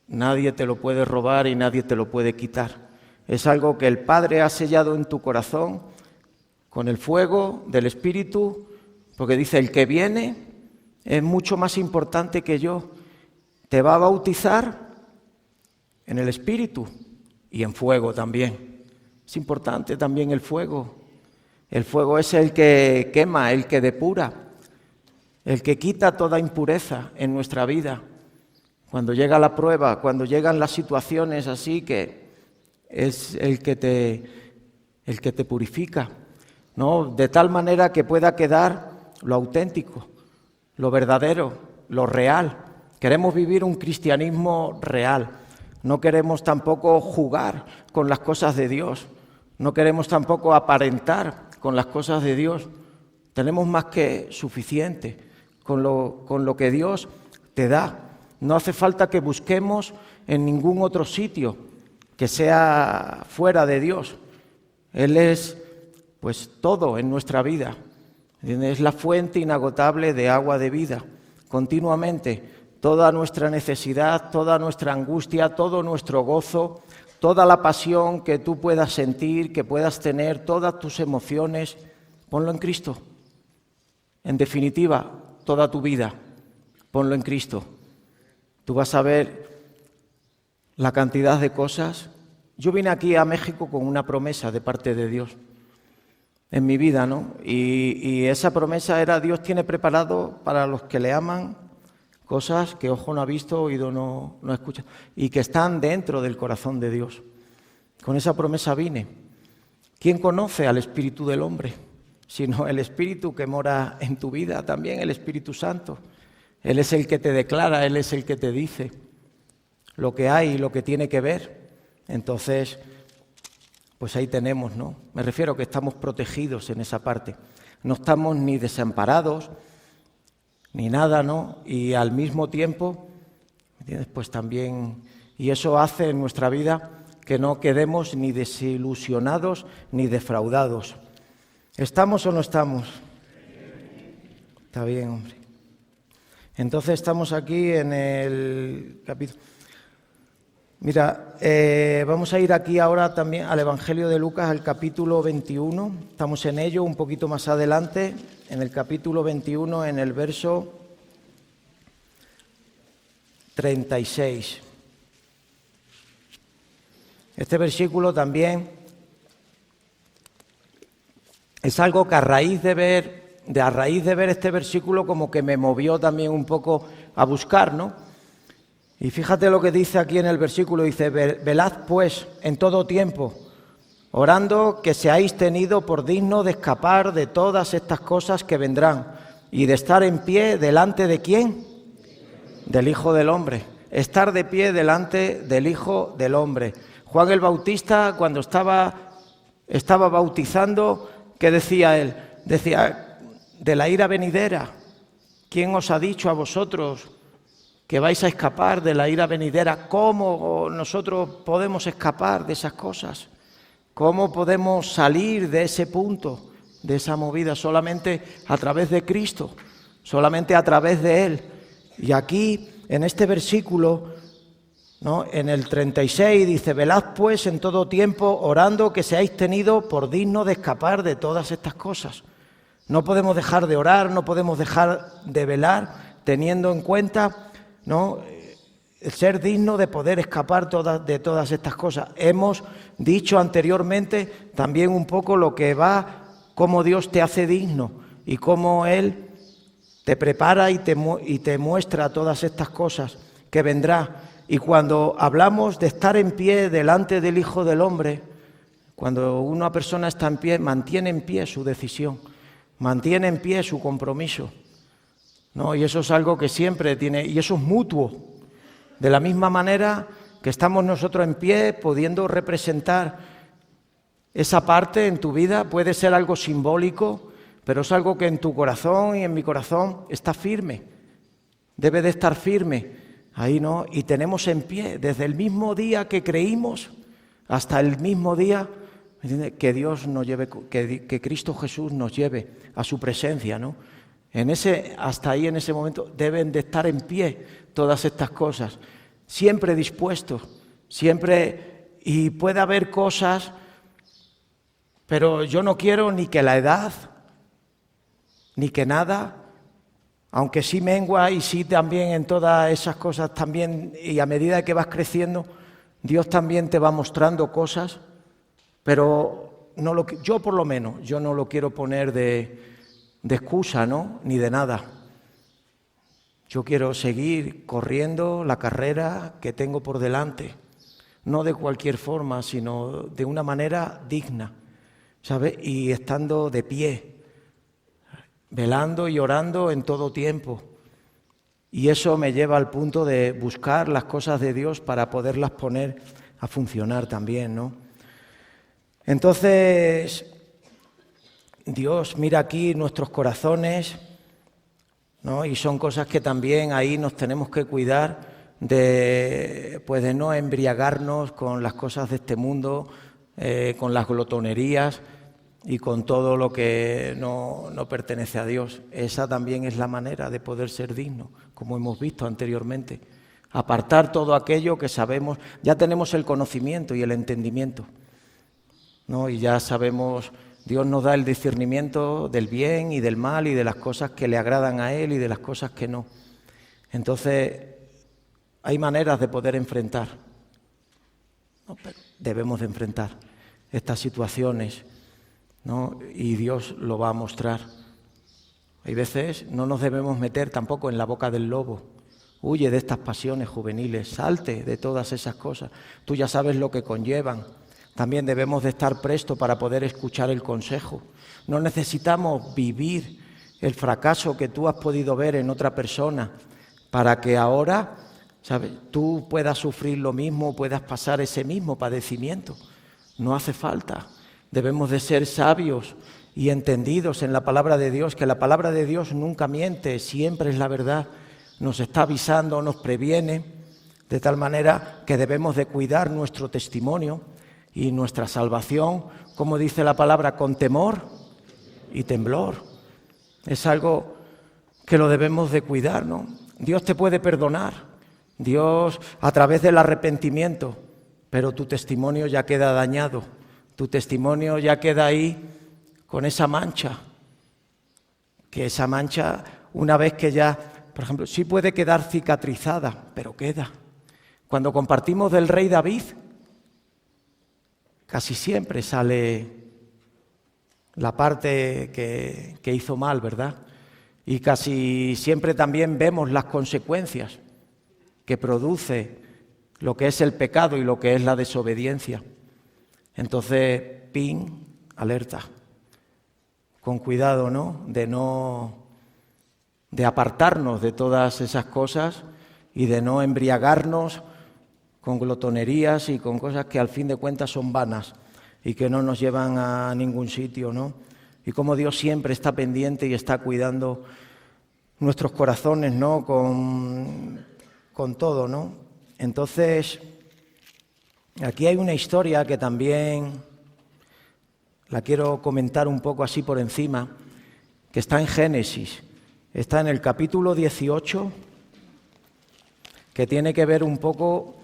A: Nadie te lo puede robar y nadie te lo puede quitar. Es algo que el Padre ha sellado en tu corazón con el fuego del Espíritu, porque dice, el que viene es mucho más importante que yo. Te va a bautizar en el Espíritu y en fuego también. Es importante también el fuego. El fuego es el que quema, el que depura, el que quita toda impureza en nuestra vida. Cuando llega la prueba, cuando llegan las situaciones así, que es el que te purifica, ¿no? De tal manera que pueda quedar lo auténtico, lo verdadero, lo real. Queremos vivir un cristianismo real. No queremos tampoco jugar con las cosas de Dios. No queremos tampoco aparentar con las cosas de Dios. Tenemos más que suficiente con lo que Dios te da. No hace falta que busquemos en ningún otro sitio que sea fuera de Dios. Él es pues todo en nuestra vida. Es la fuente inagotable de agua de vida. Continuamente, toda nuestra necesidad, toda nuestra angustia, todo nuestro gozo, toda la pasión que tú puedas sentir, que puedas tener, todas tus emociones, ponlo en Cristo. En definitiva, toda tu vida, ponlo en Cristo. Tú vas a ver la cantidad de cosas. Yo vine aquí a México con una promesa de parte de Dios en mi vida, ¿no? Y esa promesa era: Dios tiene preparado para los que le aman cosas que ojo no ha visto, oído no escucha, y que están dentro del corazón de Dios. Con esa promesa vine. ¿Quién conoce al Espíritu del hombre? Sino el Espíritu que mora en tu vida, también el Espíritu Santo. Él es el que te declara, Él es el que te dice lo que hay y lo que tiene que ver. Entonces, pues ahí tenemos, ¿no? Me refiero a que estamos protegidos en esa parte. No estamos ni desamparados, ni nada, ¿no? Y al mismo tiempo, ¿me entiendes? Pues también, y eso hace en nuestra vida que no quedemos ni desilusionados ni defraudados. ¿Estamos o no estamos? Está bien, hombre. Entonces estamos aquí en el capítulo. Mira, vamos a ir aquí ahora también al Evangelio de Lucas, al capítulo 21. Estamos en ello un poquito más adelante, en el capítulo 21, en el verso 36. Este versículo también es algo que a raíz de ver este versículo como que me movió también un poco a buscar, ¿no? Y fíjate lo que dice aquí en el versículo, dice: velad pues en todo tiempo, orando que seáis tenidos por dignos de escapar de todas estas cosas que vendrán y de estar en pie delante de ¿quién? Del Hijo del Hombre. Estar de pie delante del Hijo del Hombre. Juan el Bautista, cuando estaba bautizando, ¿qué decía él? Decía: de la ira venidera. ¿Quién os ha dicho a vosotros que vais a escapar de la ira venidera? ¿Cómo nosotros podemos escapar de esas cosas? ¿Cómo podemos salir de ese punto, de esa movida? Solamente a través de Cristo, solamente a través de Él. Y aquí, en este versículo, ¿no? En el 36 dice: velad pues en todo tiempo, orando que seáis tenidos por dignos de escapar de todas estas cosas. No podemos dejar de orar, no podemos dejar de velar, teniendo en cuenta, ¿no?, el ser digno de poder escapar de todas estas cosas. Hemos dicho anteriormente también un poco lo que va, cómo Dios te hace digno y cómo Él te prepara y te muestra todas estas cosas que vendrá. Y cuando hablamos de estar en pie delante del Hijo del Hombre, cuando una persona está en pie, mantiene en pie su decisión, mantiene en pie su compromiso, ¿no? Y eso es algo que siempre tiene, y eso es mutuo. De la misma manera que estamos nosotros en pie, pudiendo representar esa parte en tu vida, puede ser algo simbólico, pero es algo que en tu corazón y en mi corazón está firme, debe de estar firme. Ahí, ¿no? Y tenemos en pie, desde el mismo día que creímos hasta el mismo día, que Dios nos lleve, que Cristo Jesús nos lleve a su presencia, ¿no? Hasta ahí, en ese momento, deben de estar en pie todas estas cosas, siempre dispuestos, siempre, y puede haber cosas, pero yo no quiero ni que la edad, ni que nada, aunque sí mengua y sí también en todas esas cosas también, y a medida que vas creciendo, Dios también te va mostrando cosas, pero yo por lo menos, yo no lo quiero poner de excusa, ¿no?, ni de nada. Yo quiero seguir corriendo la carrera que tengo por delante, no de cualquier forma, sino de una manera digna, ¿sabes? Y estando de pie, velando y orando en todo tiempo. Y eso me lleva al punto de buscar las cosas de Dios para poderlas poner a funcionar también, ¿no? Entonces, Dios mira aquí nuestros corazones, ¿no? Y son cosas que también ahí nos tenemos que cuidar de no embriagarnos con las cosas de este mundo, con las glotonerías y con todo lo que no pertenece a Dios. Esa también es la manera de poder ser digno, como hemos visto anteriormente. Apartar todo aquello que sabemos, ya tenemos el conocimiento y el entendimiento, ¿no? Y ya sabemos Dios nos da el discernimiento del bien y del mal y de las cosas que le agradan a Él y de las cosas que no. Entonces, hay maneras de poder enfrentar. No, pero debemos de enfrentar estas situaciones, ¿no? Y Dios lo va a mostrar. Hay veces no nos debemos meter tampoco en la boca del lobo. Huye de estas pasiones juveniles, salte de todas esas cosas. Tú ya sabes lo que conllevan. También debemos de estar prestos para poder escuchar el consejo. No necesitamos vivir el fracaso que tú has podido ver en otra persona para que ahora, ¿sabes?, tú puedas sufrir lo mismo, puedas pasar ese mismo padecimiento. No hace falta. Debemos de ser sabios y entendidos en la palabra de Dios, que la palabra de Dios nunca miente, siempre es la verdad. Nos está avisando, nos previene, de tal manera que debemos de cuidar nuestro testimonio y nuestra salvación, como dice la palabra, con temor y temblor. Es algo que lo debemos de cuidar, ¿no? Dios te puede perdonar, Dios a través del arrepentimiento, pero tu testimonio ya queda dañado, tu testimonio ya queda ahí con esa mancha, que esa mancha, una vez que ya, por ejemplo, sí puede quedar cicatrizada, pero queda. Cuando compartimos del rey David, casi siempre sale la parte que hizo mal, ¿verdad? Y casi siempre también vemos las consecuencias que produce lo que es el pecado y lo que es la desobediencia. Entonces, alerta, con cuidado, ¿no? De apartarnos de todas esas cosas y de no embriagarnos con glotonerías y con cosas que al fin de cuentas son vanas y que no nos llevan a ningún sitio, ¿no? Y como Dios siempre está pendiente y está cuidando nuestros corazones, ¿no? Con todo, ¿no? Entonces, aquí hay una historia que también la quiero comentar un poco así por encima, que está en Génesis, está en el capítulo 18, que tiene que ver un poco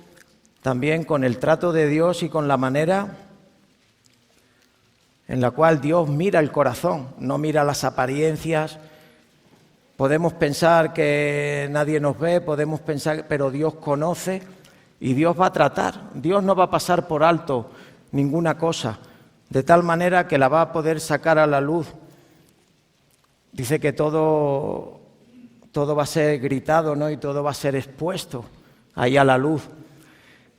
A: también con el trato de Dios y con la manera en la cual Dios mira el corazón, no mira las apariencias. Podemos pensar que nadie nos ve, podemos pensar, pero Dios conoce y Dios va a tratar. Dios no va a pasar por alto ninguna cosa, de tal manera que la va a poder sacar a la luz. Dice que todo va a ser gritado, ¿no? Y todo va a ser expuesto ahí a la luz.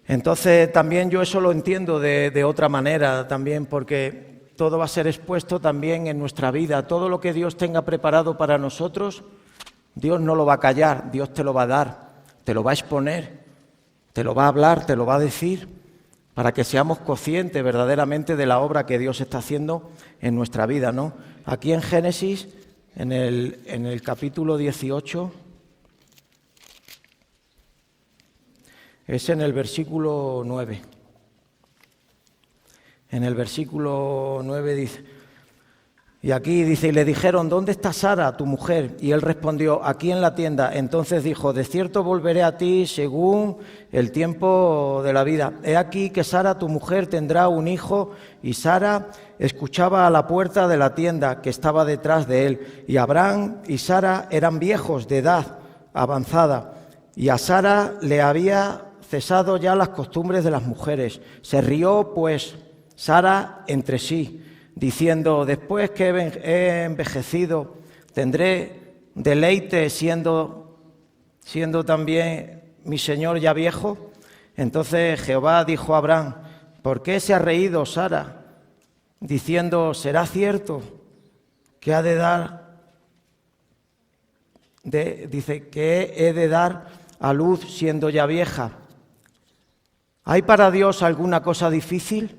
A: Entonces también yo eso lo entiendo de otra manera también, porque todo va a ser expuesto también en nuestra vida. Todo lo que Dios tenga preparado para nosotros, Dios no lo va a callar, Dios te lo va a dar, te lo va a exponer, te lo va a hablar, te lo va a decir, para que seamos conscientes verdaderamente de la obra que Dios está haciendo en nuestra vida, ¿no? Aquí en Génesis, en el capítulo 18, es en el versículo 9. En el versículo 9 dice, y aquí dice, y le dijeron, ¿dónde está Sara, tu mujer? Y él respondió, aquí en la tienda. Entonces dijo, de cierto volveré a ti según el tiempo de la vida. He aquí que Sara, tu mujer, tendrá un hijo. Y Sara escuchaba a la puerta de la tienda que estaba detrás de él. Y Abraham y Sara eran viejos de edad avanzada. Y a Sara le había cesado ya las costumbres de las mujeres. Se rió, pues, Sara entre sí, diciendo, después que he envejecido, tendré deleite siendo también mi señor ya viejo. Entonces Jehová dijo a Abraham, ¿por qué se ha reído Sara? Diciendo, ¿será cierto que ha de dar, dice, que he de dar a luz siendo ya vieja? ¿Hay para Dios alguna cosa difícil?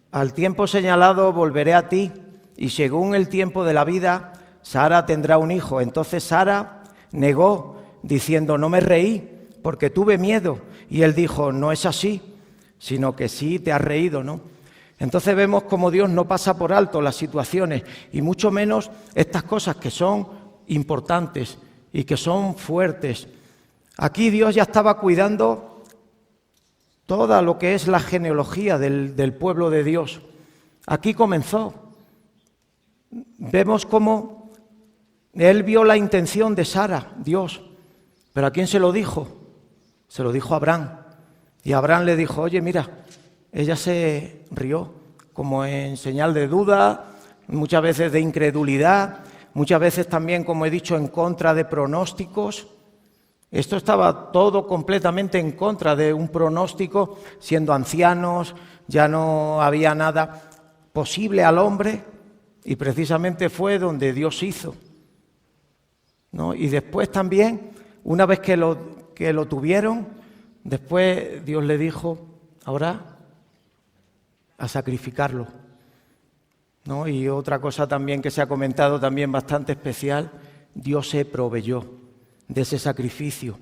A: Al tiempo señalado volveré a ti, y según el tiempo de la vida, Sara tendrá un hijo. Entonces Sara negó, diciendo, no me reí, porque tuve miedo. Y él dijo, no es así, sino que sí te has reído, ¿no? Entonces vemos cómo Dios no pasa por alto las situaciones, y mucho menos estas cosas que son importantes y que son fuertes. Aquí Dios ya estaba cuidando toda lo que es la genealogía del pueblo de Dios. Aquí comenzó. Vemos cómo él vio la intención de Sara, Dios. ¿Pero a quién se lo dijo? Se lo dijo a Abraham. Y Abraham le dijo, oye, mira, ella se rió como en señal de duda, muchas veces de incredulidad, muchas veces también, como he dicho, en contra de pronósticos. Esto estaba todo completamente en contra de un pronóstico, siendo ancianos, ya no había nada posible al hombre, y precisamente fue donde Dios hizo, ¿no? Y después también, una vez que lo tuvieron, después Dios le dijo, ahora a sacrificarlo, ¿no? Y otra cosa también que se ha comentado también bastante especial, Dios se proveyó de ese sacrificio.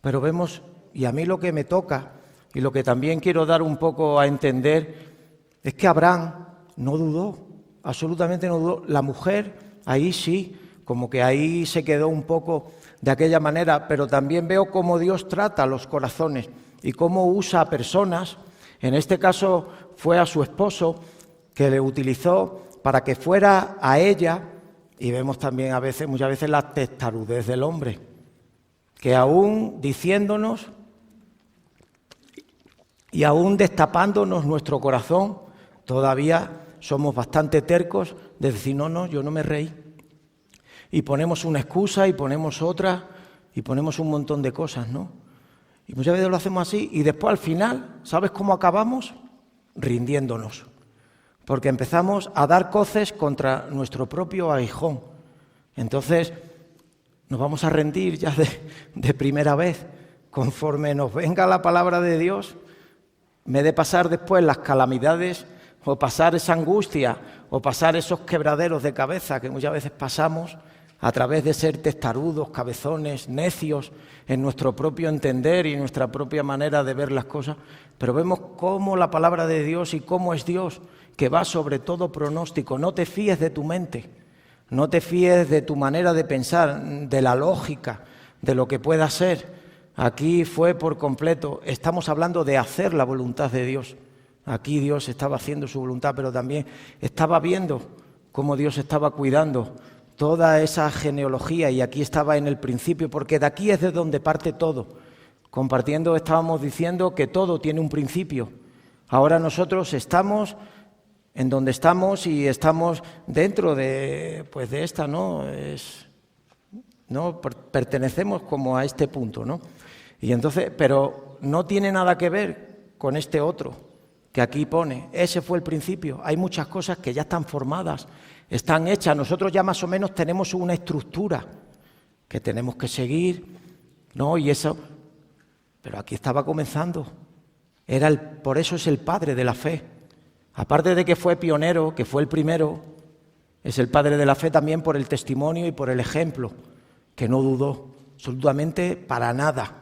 A: Pero vemos, y a mí lo que me toca, y lo que también quiero dar un poco a entender, es que Abraham no dudó, absolutamente no dudó. La mujer, ahí sí, como que ahí se quedó un poco de aquella manera, pero también veo cómo Dios trata los corazones y cómo usa a personas. En este caso fue a su esposo, que le utilizó para que fuera a ella, y vemos también muchas veces la testarudez del hombre, que aún diciéndonos y aún destapándonos nuestro corazón, todavía somos bastante tercos de decir, no, yo no me reí. Y ponemos una excusa y ponemos otra y ponemos un montón de cosas, ¿no? Y muchas veces lo hacemos así y después al final, ¿sabes cómo acabamos? Rindiéndonos. Porque empezamos a dar coces contra nuestro propio aguijón. Entonces nos vamos a rendir ya de primera vez. Conforme nos venga la palabra de Dios, me de pasar después las calamidades o pasar esa angustia o pasar esos quebraderos de cabeza que muchas veces pasamos a través de ser testarudos, cabezones, necios en nuestro propio entender y nuestra propia manera de ver las cosas. Pero vemos cómo la palabra de Dios y cómo es Dios, que va sobre todo pronóstico. No te fíes de tu mente, no te fíes de tu manera de pensar, de la lógica, de lo que pueda ser. Aquí fue por completo, estamos hablando de hacer la voluntad de Dios. Aquí Dios estaba haciendo su voluntad, pero también estaba viendo cómo Dios estaba cuidando toda esa genealogía, y aquí estaba en el principio, porque de aquí es de donde parte todo. Compartiendo estábamos diciendo que todo tiene un principio. Ahora nosotros estamos en donde estamos y estamos dentro de esta, ¿no? Pertenecemos como a este punto, ¿no? Y entonces, pero no tiene nada que ver con este otro que aquí pone. Ese fue el principio. Hay muchas cosas que ya están formadas, están hechas. Nosotros ya más o menos tenemos una estructura que tenemos que seguir, ¿no? Y eso, pero aquí estaba comenzando. Por eso es el padre de la fe. Aparte de que fue pionero, que fue el primero, es el padre de la fe también por el testimonio y por el ejemplo, que no dudó absolutamente para nada,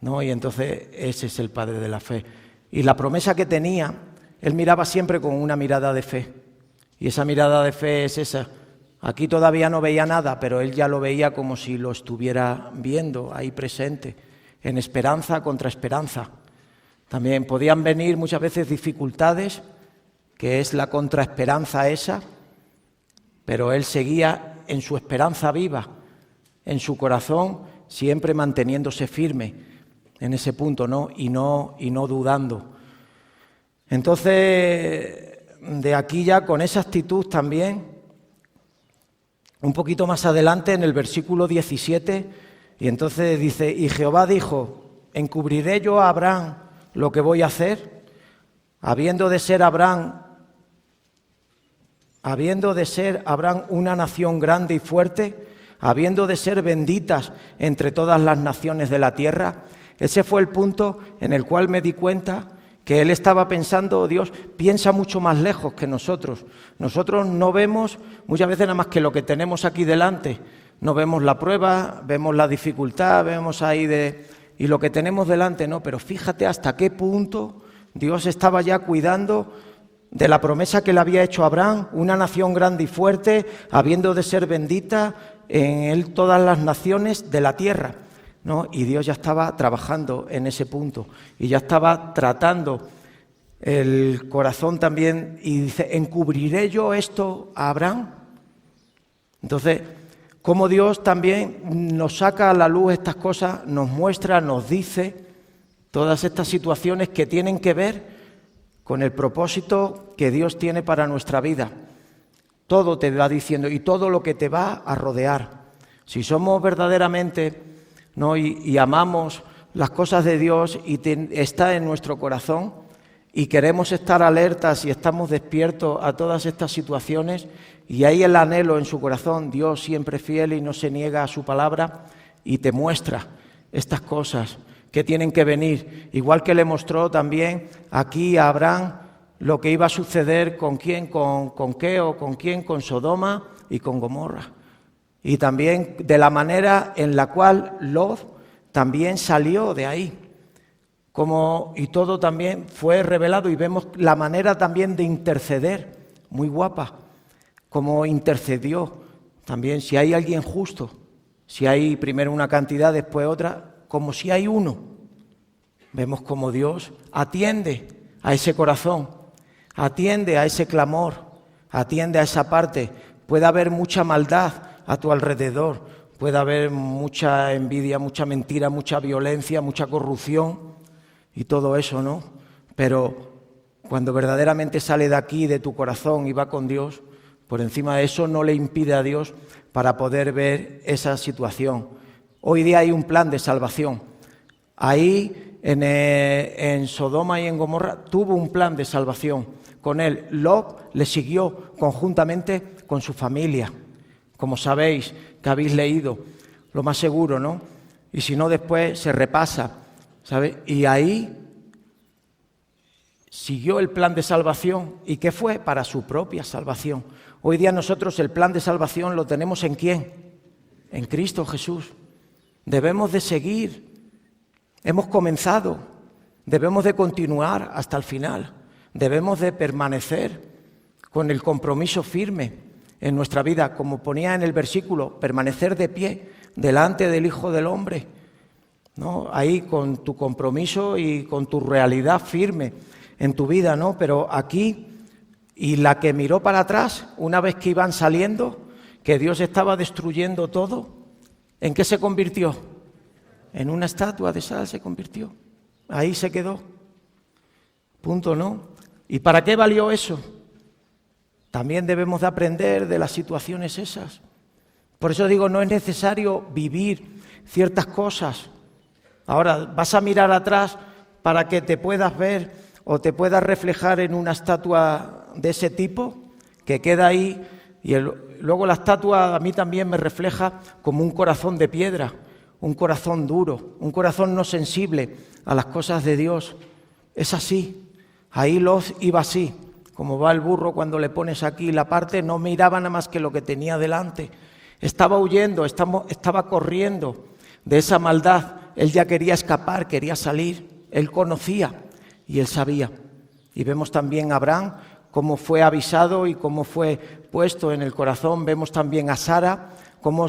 A: ¿no? Y entonces ese es el padre de la fe. Y la promesa que tenía, él miraba siempre con una mirada de fe. Y esa mirada de fe es esa. Aquí todavía no veía nada, pero él ya lo veía como si lo estuviera viendo ahí presente, en esperanza contra esperanza. También podían venir muchas veces dificultades, que es la contraesperanza esa, pero él seguía en su esperanza viva, en su corazón, siempre manteniéndose firme en ese punto, ¿no? Y no dudando. Entonces, de aquí ya con esa actitud también, un poquito más adelante en el versículo 17, y entonces dice, y Jehová dijo, ¿encubriré yo a Abraham lo que voy a hacer? Habiendo de ser Abraham una nación grande y fuerte, habiendo de ser benditas entre todas las naciones de la tierra. Ese fue el punto en el cual me di cuenta que él estaba pensando, Dios piensa mucho más lejos que nosotros. Nosotros no vemos muchas veces nada más que lo que tenemos aquí delante. No vemos la prueba, vemos la dificultad, vemos ahí y lo que tenemos delante, no. Pero fíjate hasta qué punto Dios estaba ya cuidando de la promesa que le había hecho a Abraham, una nación grande y fuerte, habiendo de ser bendita en él todas las naciones de la tierra, ¿no? Y Dios ya estaba trabajando en ese punto y ya estaba tratando el corazón también, y dice, ¿encubriré yo esto a Abraham? Entonces, como Dios también nos saca a la luz estas cosas, nos muestra, nos dice todas estas situaciones que tienen que ver con el propósito que Dios tiene para nuestra vida. Todo te va diciendo y todo lo que te va a rodear. Si somos verdaderamente, ¿no? y amamos las cosas de Dios y está en nuestro corazón y queremos estar alertas y estamos despiertos a todas estas situaciones y hay el anhelo en su corazón, Dios siempre fiel y no se niega a su palabra y te muestra estas cosas que tienen que venir. Igual que le mostró también aquí a Abraham lo que iba a suceder con quién, con qué o con quién, con Sodoma y con Gomorra. Y también de la manera en la cual Lot también salió de ahí. Y todo también fue revelado y vemos la manera también de interceder, muy guapa, como intercedió también. Si hay alguien justo, si hay primero una cantidad, después otra, como si hay uno. Vemos como Dios atiende a ese corazón, atiende a ese clamor, atiende a esa parte. Puede haber mucha maldad a tu alrededor, puede haber mucha envidia, mucha mentira, mucha violencia, mucha corrupción y todo eso, ¿no? Pero cuando verdaderamente sale de aquí, de tu corazón y va con Dios, por encima de eso no le impide a Dios para poder ver esa situación. Hoy día hay un plan de salvación. Ahí en Sodoma y en Gomorra tuvo un plan de salvación. Con él, Lot le siguió conjuntamente con su familia. Como sabéis, que habéis leído, lo más seguro, ¿no? Y si no, después se repasa, ¿sabes? Y ahí siguió el plan de salvación. ¿Y qué fue? Para su propia salvación. Hoy día nosotros el plan de salvación lo tenemos ¿en quién? En Cristo Jesús. Debemos de seguir. Hemos comenzado. Debemos de continuar hasta el final. Debemos de permanecer con el compromiso firme en nuestra vida, como ponía en el versículo, permanecer de pie delante del Hijo del Hombre, ¿no? Ahí con tu compromiso y con tu realidad firme en tu vida, ¿no? Pero aquí, y la que miró para atrás, una vez que iban saliendo, que Dios estaba destruyendo todo, ¿en qué se convirtió? En una estatua de sal se convirtió. Ahí se quedó. Punto, ¿no? ¿Y para qué valió eso? También debemos de aprender de las situaciones esas. Por eso digo, no es necesario vivir ciertas cosas. Ahora, vas a mirar atrás para que te puedas ver o te puedas reflejar en una estatua de ese tipo que queda ahí. Y luego la estatua a mí también me refleja como un corazón de piedra, un corazón duro, un corazón no sensible a las cosas de Dios. Es así. Ahí Lot iba así. Como va el burro cuando le pones aquí la parte, no miraba nada más que lo que tenía delante. Estaba huyendo, estaba corriendo de esa maldad. Él ya quería escapar, quería salir. Él conocía y él sabía. Y vemos también a Abraham, cómo fue avisado y cómo fue puesto en el corazón. Vemos también a Sara, cómo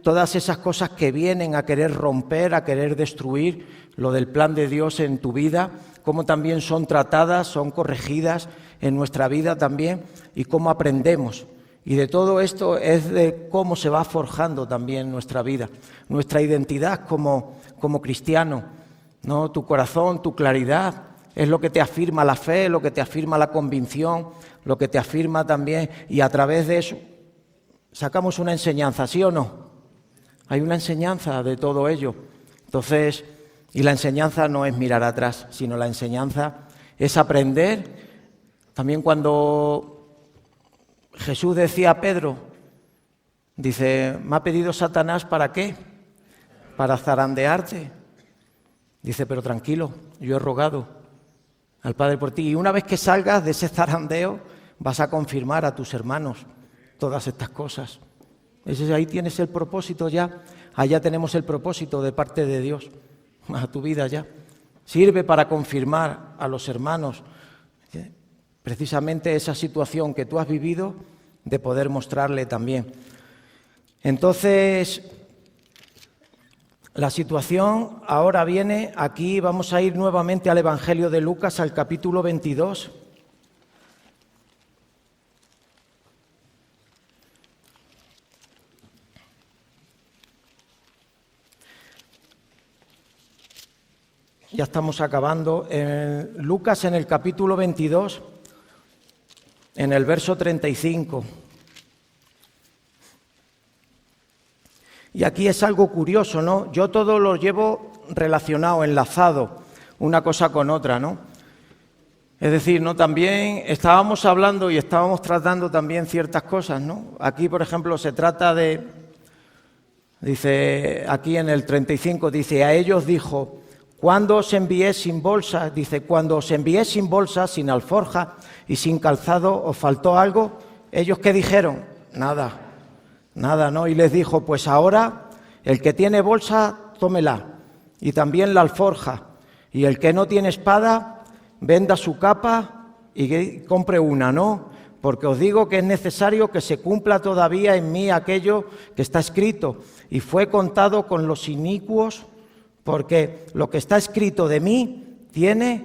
A: todas esas cosas que vienen a querer romper, a querer destruir lo del plan de Dios en tu vida, cómo también son tratadas, son corregidas en nuestra vida también y cómo aprendemos. Y de todo esto es de cómo se va forjando también nuestra vida, nuestra identidad como cristiano, ¿no? Tu corazón, tu claridad, es lo que te afirma la fe, lo que te afirma la convicción, lo que te afirma también, y a través de eso sacamos una enseñanza, ¿sí o no? Hay una enseñanza de todo ello. Entonces, y la enseñanza no es mirar atrás, sino la enseñanza es aprender. También cuando Jesús decía a Pedro, dice, me ha pedido Satanás ¿para qué? Para zarandearte. Dice, pero tranquilo, yo he rogado al Padre por ti. Y una vez que salgas de ese zarandeo, vas a confirmar a tus hermanos todas estas cosas. Ahí tienes el propósito ya. Allá tenemos el propósito de parte de Dios a tu vida ya. Sirve para confirmar a los hermanos precisamente esa situación que tú has vivido, de poder mostrarle también. Entonces, La situación ahora viene, aquí vamos a ir nuevamente al Evangelio de Lucas, al capítulo 22. Ya estamos acabando. Lucas en el capítulo 22, en el verso 35. Y aquí es algo curioso, ¿no? Yo todo lo llevo relacionado, enlazado, una cosa con otra, ¿no? Es decir, ¿no? También estábamos hablando y estábamos tratando también ciertas cosas, ¿no? Aquí, por ejemplo, se trata de, dice, aquí en el 35, dice, a ellos dijo, cuando os envié sin bolsa, dice, cuando os envié sin bolsa, sin alforja y sin calzado, ¿os faltó algo? ¿Ellos qué dijeron? Nada. Nada, ¿no? Y les dijo, pues ahora el que tiene bolsa, tómela, y también la alforja, y el que no tiene espada, venda su capa y compre una, ¿no? Porque os digo que es necesario que se cumpla todavía en mí aquello que está escrito, y fue contado con los inicuos, porque lo que está escrito de mí tiene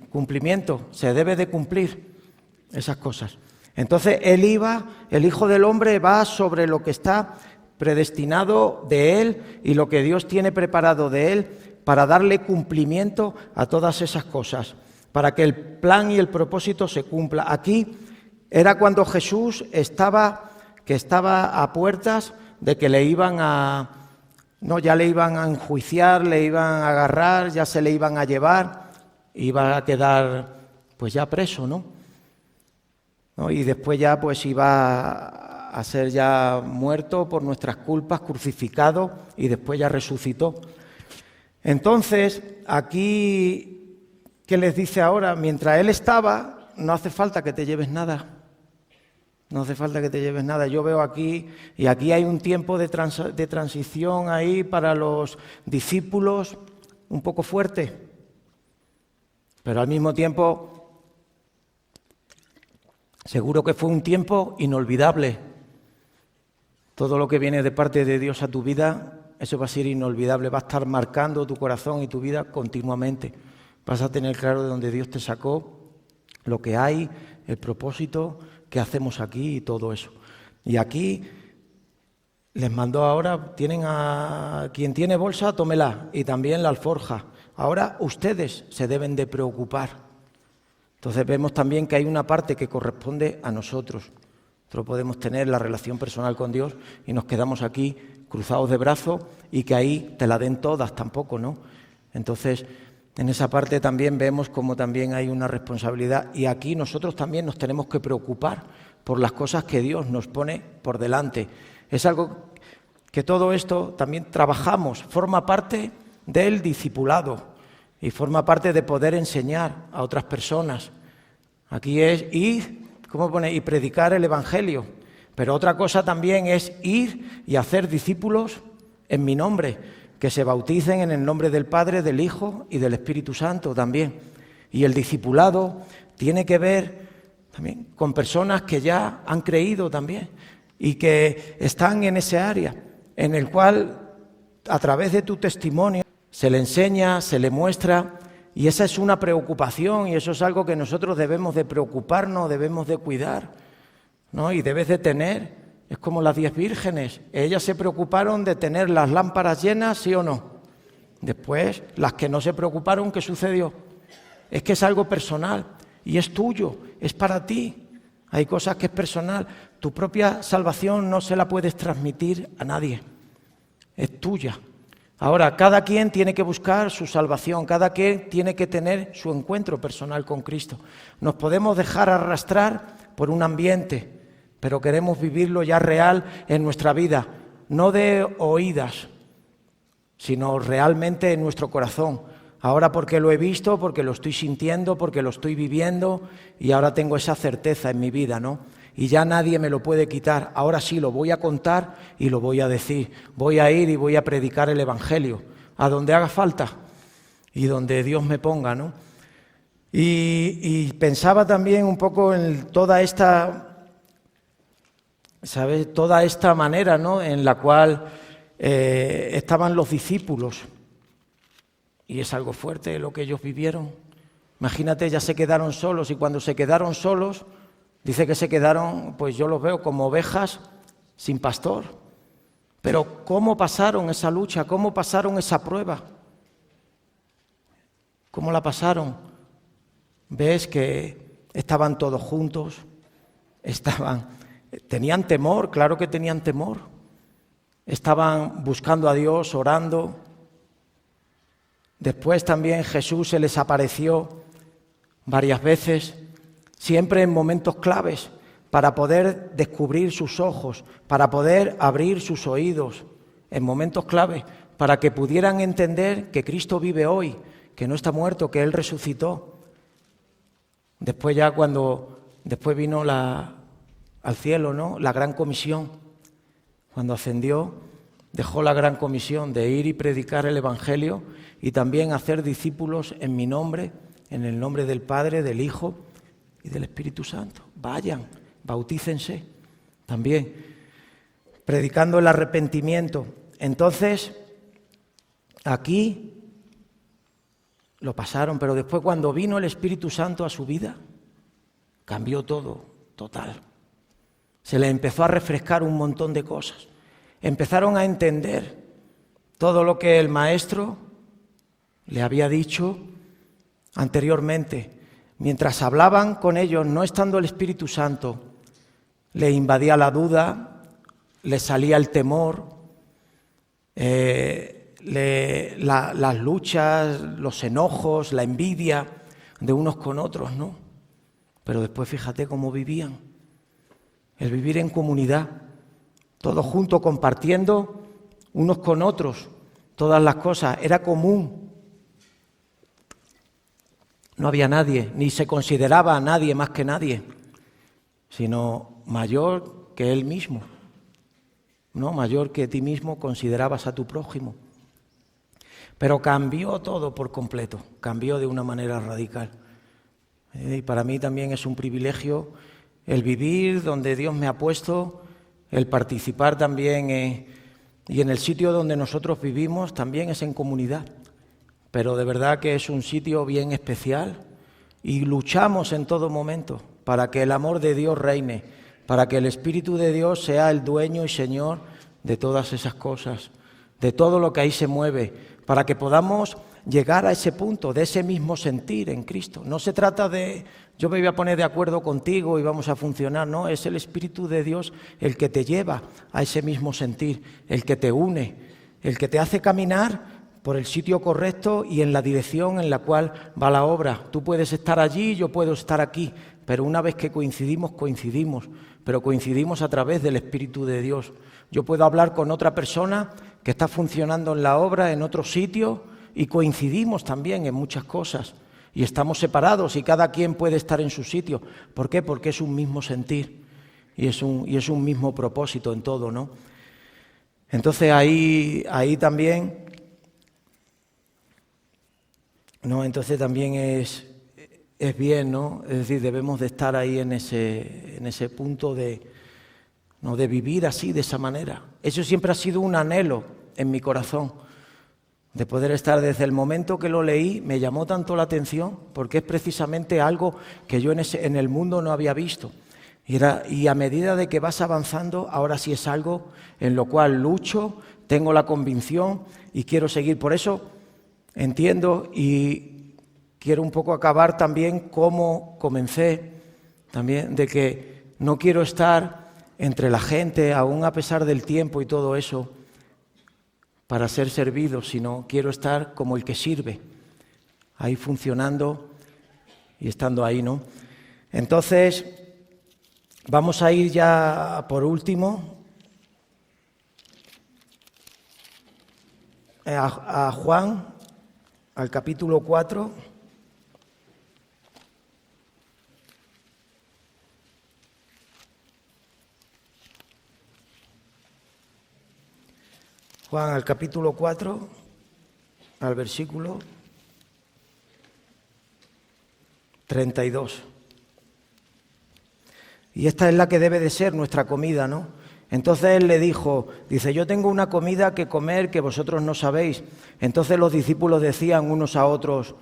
A: cumplimiento, se debe de cumplir esas cosas. Entonces él iba, el Hijo del Hombre va sobre lo que está predestinado de él y lo que Dios tiene preparado de él para darle cumplimiento a todas esas cosas, para que el plan y el propósito se cumpla. Aquí era cuando Jesús estaba a puertas de que le iban a, no, ya le iban a enjuiciar, le iban a agarrar, ya se le iban a llevar, iba a quedar pues ya preso, ¿no? Y después ya pues iba a ser ya muerto por nuestras culpas, crucificado y después ya resucitó. Entonces, aquí, ¿qué les dice ahora? Mientras él estaba, no hace falta que te lleves nada. No hace falta que te lleves nada. Yo veo aquí, y aquí hay un tiempo de transición ahí para los discípulos un poco fuerte, pero al mismo tiempo seguro que fue un tiempo inolvidable. Todo lo que viene de parte de Dios a tu vida, eso va a ser inolvidable, va a estar marcando tu corazón y tu vida continuamente. Vas a tener claro de dónde Dios te sacó, lo que hay, el propósito que hacemos aquí y todo eso. Y aquí les mandó ahora, tienen a quien tiene bolsa, tómela, y también la alforja. Ahora ustedes se deben de preocupar. Entonces vemos también que hay una parte que corresponde a nosotros. Nosotros podemos tener la relación personal con Dios y nos quedamos aquí cruzados de brazos y que ahí te la den todas tampoco, ¿no? Entonces, en esa parte también vemos como también hay una responsabilidad y aquí nosotros también nos tenemos que preocupar por las cosas que Dios nos pone por delante. Es algo que todo esto también trabajamos, forma parte del discipulado. Y forma parte de poder enseñar a otras personas. Aquí es ir, ¿cómo pone? Y predicar el Evangelio. Pero otra cosa también es ir y hacer discípulos en mi nombre, que se bauticen en el nombre del Padre, del Hijo y del Espíritu Santo también. Y el discipulado tiene que ver también con personas que ya han creído también y que están en ese área, en el cual a través de tu testimonio se le enseña, se le muestra, y esa es una preocupación y eso es algo que nosotros debemos de preocuparnos, debemos de cuidar, ¿no? Y debes de tener, es como las 10 vírgenes, ellas se preocuparon de tener las lámparas llenas, ¿sí o no? Después, las que no se preocuparon, ¿qué sucedió? Es que es algo personal y es tuyo, es para ti. Hay cosas que es personal, tu propia salvación no se la puedes transmitir a nadie, es tuya. Ahora, cada quien tiene que buscar su salvación, cada quien tiene que tener su encuentro personal con Cristo. Nos podemos dejar arrastrar por un ambiente, pero queremos vivirlo ya real en nuestra vida, no de oídas, sino realmente en nuestro corazón. Ahora porque lo he visto, porque lo estoy sintiendo, porque lo estoy viviendo y ahora tengo esa certeza en mi vida, ¿no? Y ya nadie me lo puede quitar. Ahora sí, lo voy a contar y lo voy a decir. Voy a ir y voy a predicar el Evangelio a donde haga falta y donde Dios me ponga, ¿no? Y pensaba también un poco en toda esta, ¿sabes? Toda esta manera, ¿no? En la cual estaban los discípulos, y es algo fuerte lo que ellos vivieron. Imagínate, ya se quedaron solos, y cuando se quedaron solos, dice que se quedaron, pues yo los veo como ovejas sin pastor. Pero ¿cómo pasaron esa lucha? ¿Cómo pasaron esa prueba? ¿Cómo la pasaron? Ves que estaban todos juntos, tenían temor, claro que tenían temor. Estaban buscando a Dios, orando. Después también Jesús se les apareció varias veces, siempre en momentos claves, para poder descubrir sus ojos, para poder abrir sus oídos, en momentos claves, para que pudieran entender que Cristo vive hoy, que no está muerto, que Él resucitó. Después ya después vino al cielo, ¿no?, la gran comisión. Cuando ascendió, dejó la gran comisión de ir y predicar el Evangelio y también hacer discípulos en mi nombre, en el nombre del Padre, del Hijo y del Espíritu Santo. Vayan, bautícense también, predicando el arrepentimiento. Entonces, aquí lo pasaron, pero después cuando vino el Espíritu Santo a su vida, cambió todo, total. Se les empezó a refrescar un montón de cosas. Empezaron a entender todo lo que el Maestro le había dicho anteriormente. Mientras hablaban con ellos, no estando el Espíritu Santo, les invadía la duda, les salía el temor, las luchas, los enojos, la envidia de unos con otros, ¿no? Pero después fíjate cómo vivían. El vivir en comunidad, todos juntos compartiendo unos con otros, todas las cosas, era común. No había nadie, ni se consideraba a nadie más que nadie, sino mayor que él mismo, ¿no? Mayor que ti mismo considerabas a tu prójimo. Pero cambió todo por completo, cambió de una manera radical. Y para mí también es un privilegio el vivir donde Dios me ha puesto, el participar también y en el sitio donde nosotros vivimos también es en comunidad. Pero de verdad que es un sitio bien especial y luchamos en todo momento para que el amor de Dios reine, para que el Espíritu de Dios sea el dueño y Señor de todas esas cosas, de todo lo que ahí se mueve, para que podamos llegar a ese punto de ese mismo sentir en Cristo. No se trata de yo me voy a poner de acuerdo contigo y vamos a funcionar, no, es el Espíritu de Dios el que te lleva a ese mismo sentir, el que te une, el que te hace caminar por el sitio correcto y en la dirección en la cual va la obra. Tú puedes estar allí, yo puedo estar aquí, pero una vez que coincidimos, pero coincidimos a través del Espíritu de Dios. Yo puedo hablar con otra persona que está funcionando en la obra, en otro sitio, y coincidimos también en muchas cosas. Y estamos separados y cada quien puede estar en su sitio. ¿Por qué? Porque es un mismo sentir y es un mismo propósito en todo, ¿no? Entonces ahí también... No, entonces también es bien, ¿no? Es decir, debemos de estar ahí en ese punto de vivir así, de esa manera. Eso siempre ha sido un anhelo en mi corazón, de poder estar desde el momento que lo leí, me llamó tanto la atención, porque es precisamente algo que yo en el mundo no había visto. Y a medida de que vas avanzando, ahora sí es algo en lo cual lucho, tengo la convicción y quiero seguir. Por eso entiendo y quiero un poco acabar también como comencé, también de que no quiero estar entre la gente, aún a pesar del tiempo y todo eso, para ser servido, sino quiero estar como el que sirve, ahí funcionando y estando ahí, ¿no? Entonces, vamos a ir ya por último a Juan, al capítulo 4. Juan, al capítulo 4, al versículo 32. Y esta es la que debe de ser nuestra comida, ¿no? Entonces él le dijo, dice, yo tengo una comida que comer que vosotros no sabéis. Entonces los discípulos decían unos a otros,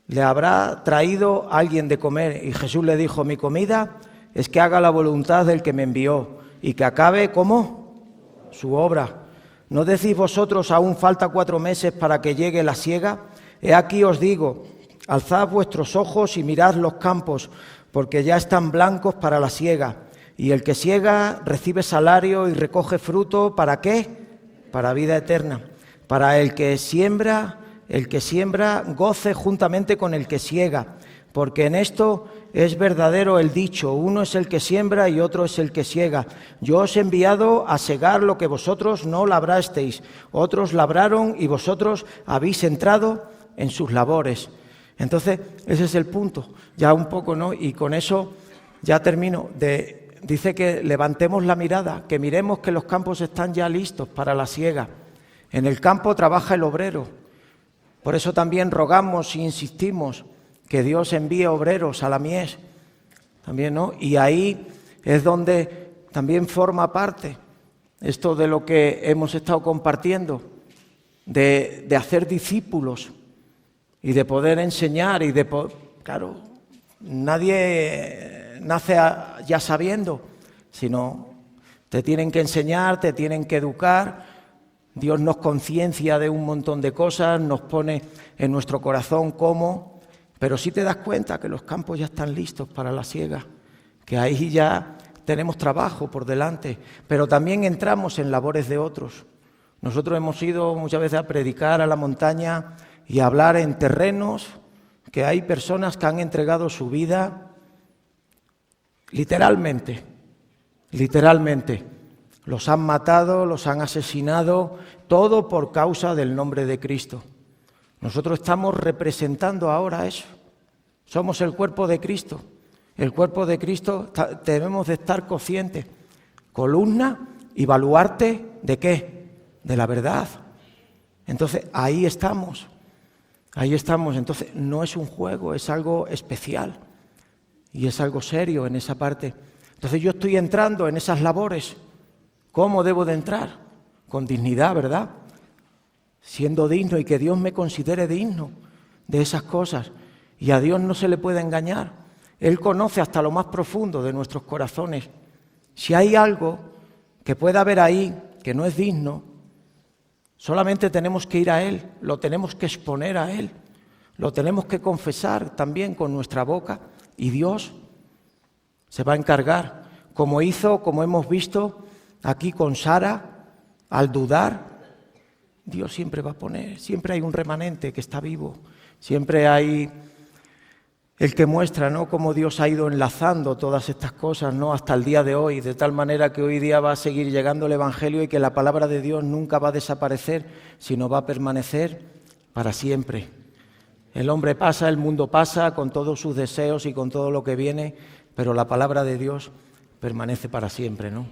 A: ¿le habrá traído alguien de comer? Y Jesús le dijo, mi comida es que haga la voluntad del que me envió y que acabe, ¿cómo? Su obra. ¿No decís vosotros, aún falta 4 meses para que llegue la siega? He aquí os digo, alzad vuestros ojos y mirad los campos, porque ya están blancos para la siega. Y el que siega recibe salario y recoge fruto, ¿para qué? Para vida eterna. Para el que siembra goce juntamente con el que siega, porque en esto es verdadero el dicho, uno es el que siembra y otro es el que siega. Yo os he enviado a segar lo que vosotros no labrasteis, otros labraron y vosotros habéis entrado en sus labores. Entonces, ese es el punto, ya un poco, ¿no? Y con eso ya termino. Dice que levantemos la mirada, que miremos que los campos están ya listos para la siega. En el campo trabaja el obrero. Por eso también rogamos e insistimos que Dios envíe obreros a la mies, también, ¿no? Y ahí es donde también forma parte esto de lo que hemos estado compartiendo, de hacer discípulos y de poder enseñar y claro, nadie nace ya sabiendo, sino te tienen que enseñar, te tienen que educar. Dios nos conciencia de un montón de cosas, nos pone en nuestro corazón cómo. Pero sí te das cuenta que los campos ya están listos para la siega, que ahí ya tenemos trabajo por delante, pero también entramos en labores de otros. Nosotros hemos ido muchas veces a predicar a la montaña y a hablar en terrenos que hay personas que han entregado su vida literalmente. Los han matado, los han asesinado, todo por causa del nombre de Cristo. Nosotros estamos representando ahora eso. Somos el cuerpo de Cristo. El cuerpo de Cristo debemos de estar conscientes. Columna y baluarte ¿de qué? De la verdad. Entonces, ahí estamos. Entonces, no es un juego, es algo especial. Y es algo serio en esa parte. Entonces, yo estoy entrando en esas labores. ¿Cómo debo de entrar? Con dignidad, ¿verdad? Siendo digno y que Dios me considere digno de esas cosas. Y a Dios no se le puede engañar. Él conoce hasta lo más profundo de nuestros corazones. Si hay algo que pueda haber ahí que no es digno, solamente tenemos que ir a Él, lo tenemos que exponer a Él, lo tenemos que confesar también con nuestra boca y Dios se va a encargar, como hemos visto aquí con Sara, al dudar. Dios siempre va a poner, siempre hay un remanente que está vivo, siempre hay el que muestra, ¿no?, cómo Dios ha ido enlazando todas estas cosas, ¿no?, hasta el día de hoy, de tal manera que hoy día va a seguir llegando el Evangelio y que la palabra de Dios nunca va a desaparecer, sino va a permanecer para siempre. El hombre pasa, el mundo pasa, con todos sus deseos y con todo lo que viene, pero la palabra de Dios permanece para siempre, ¿no?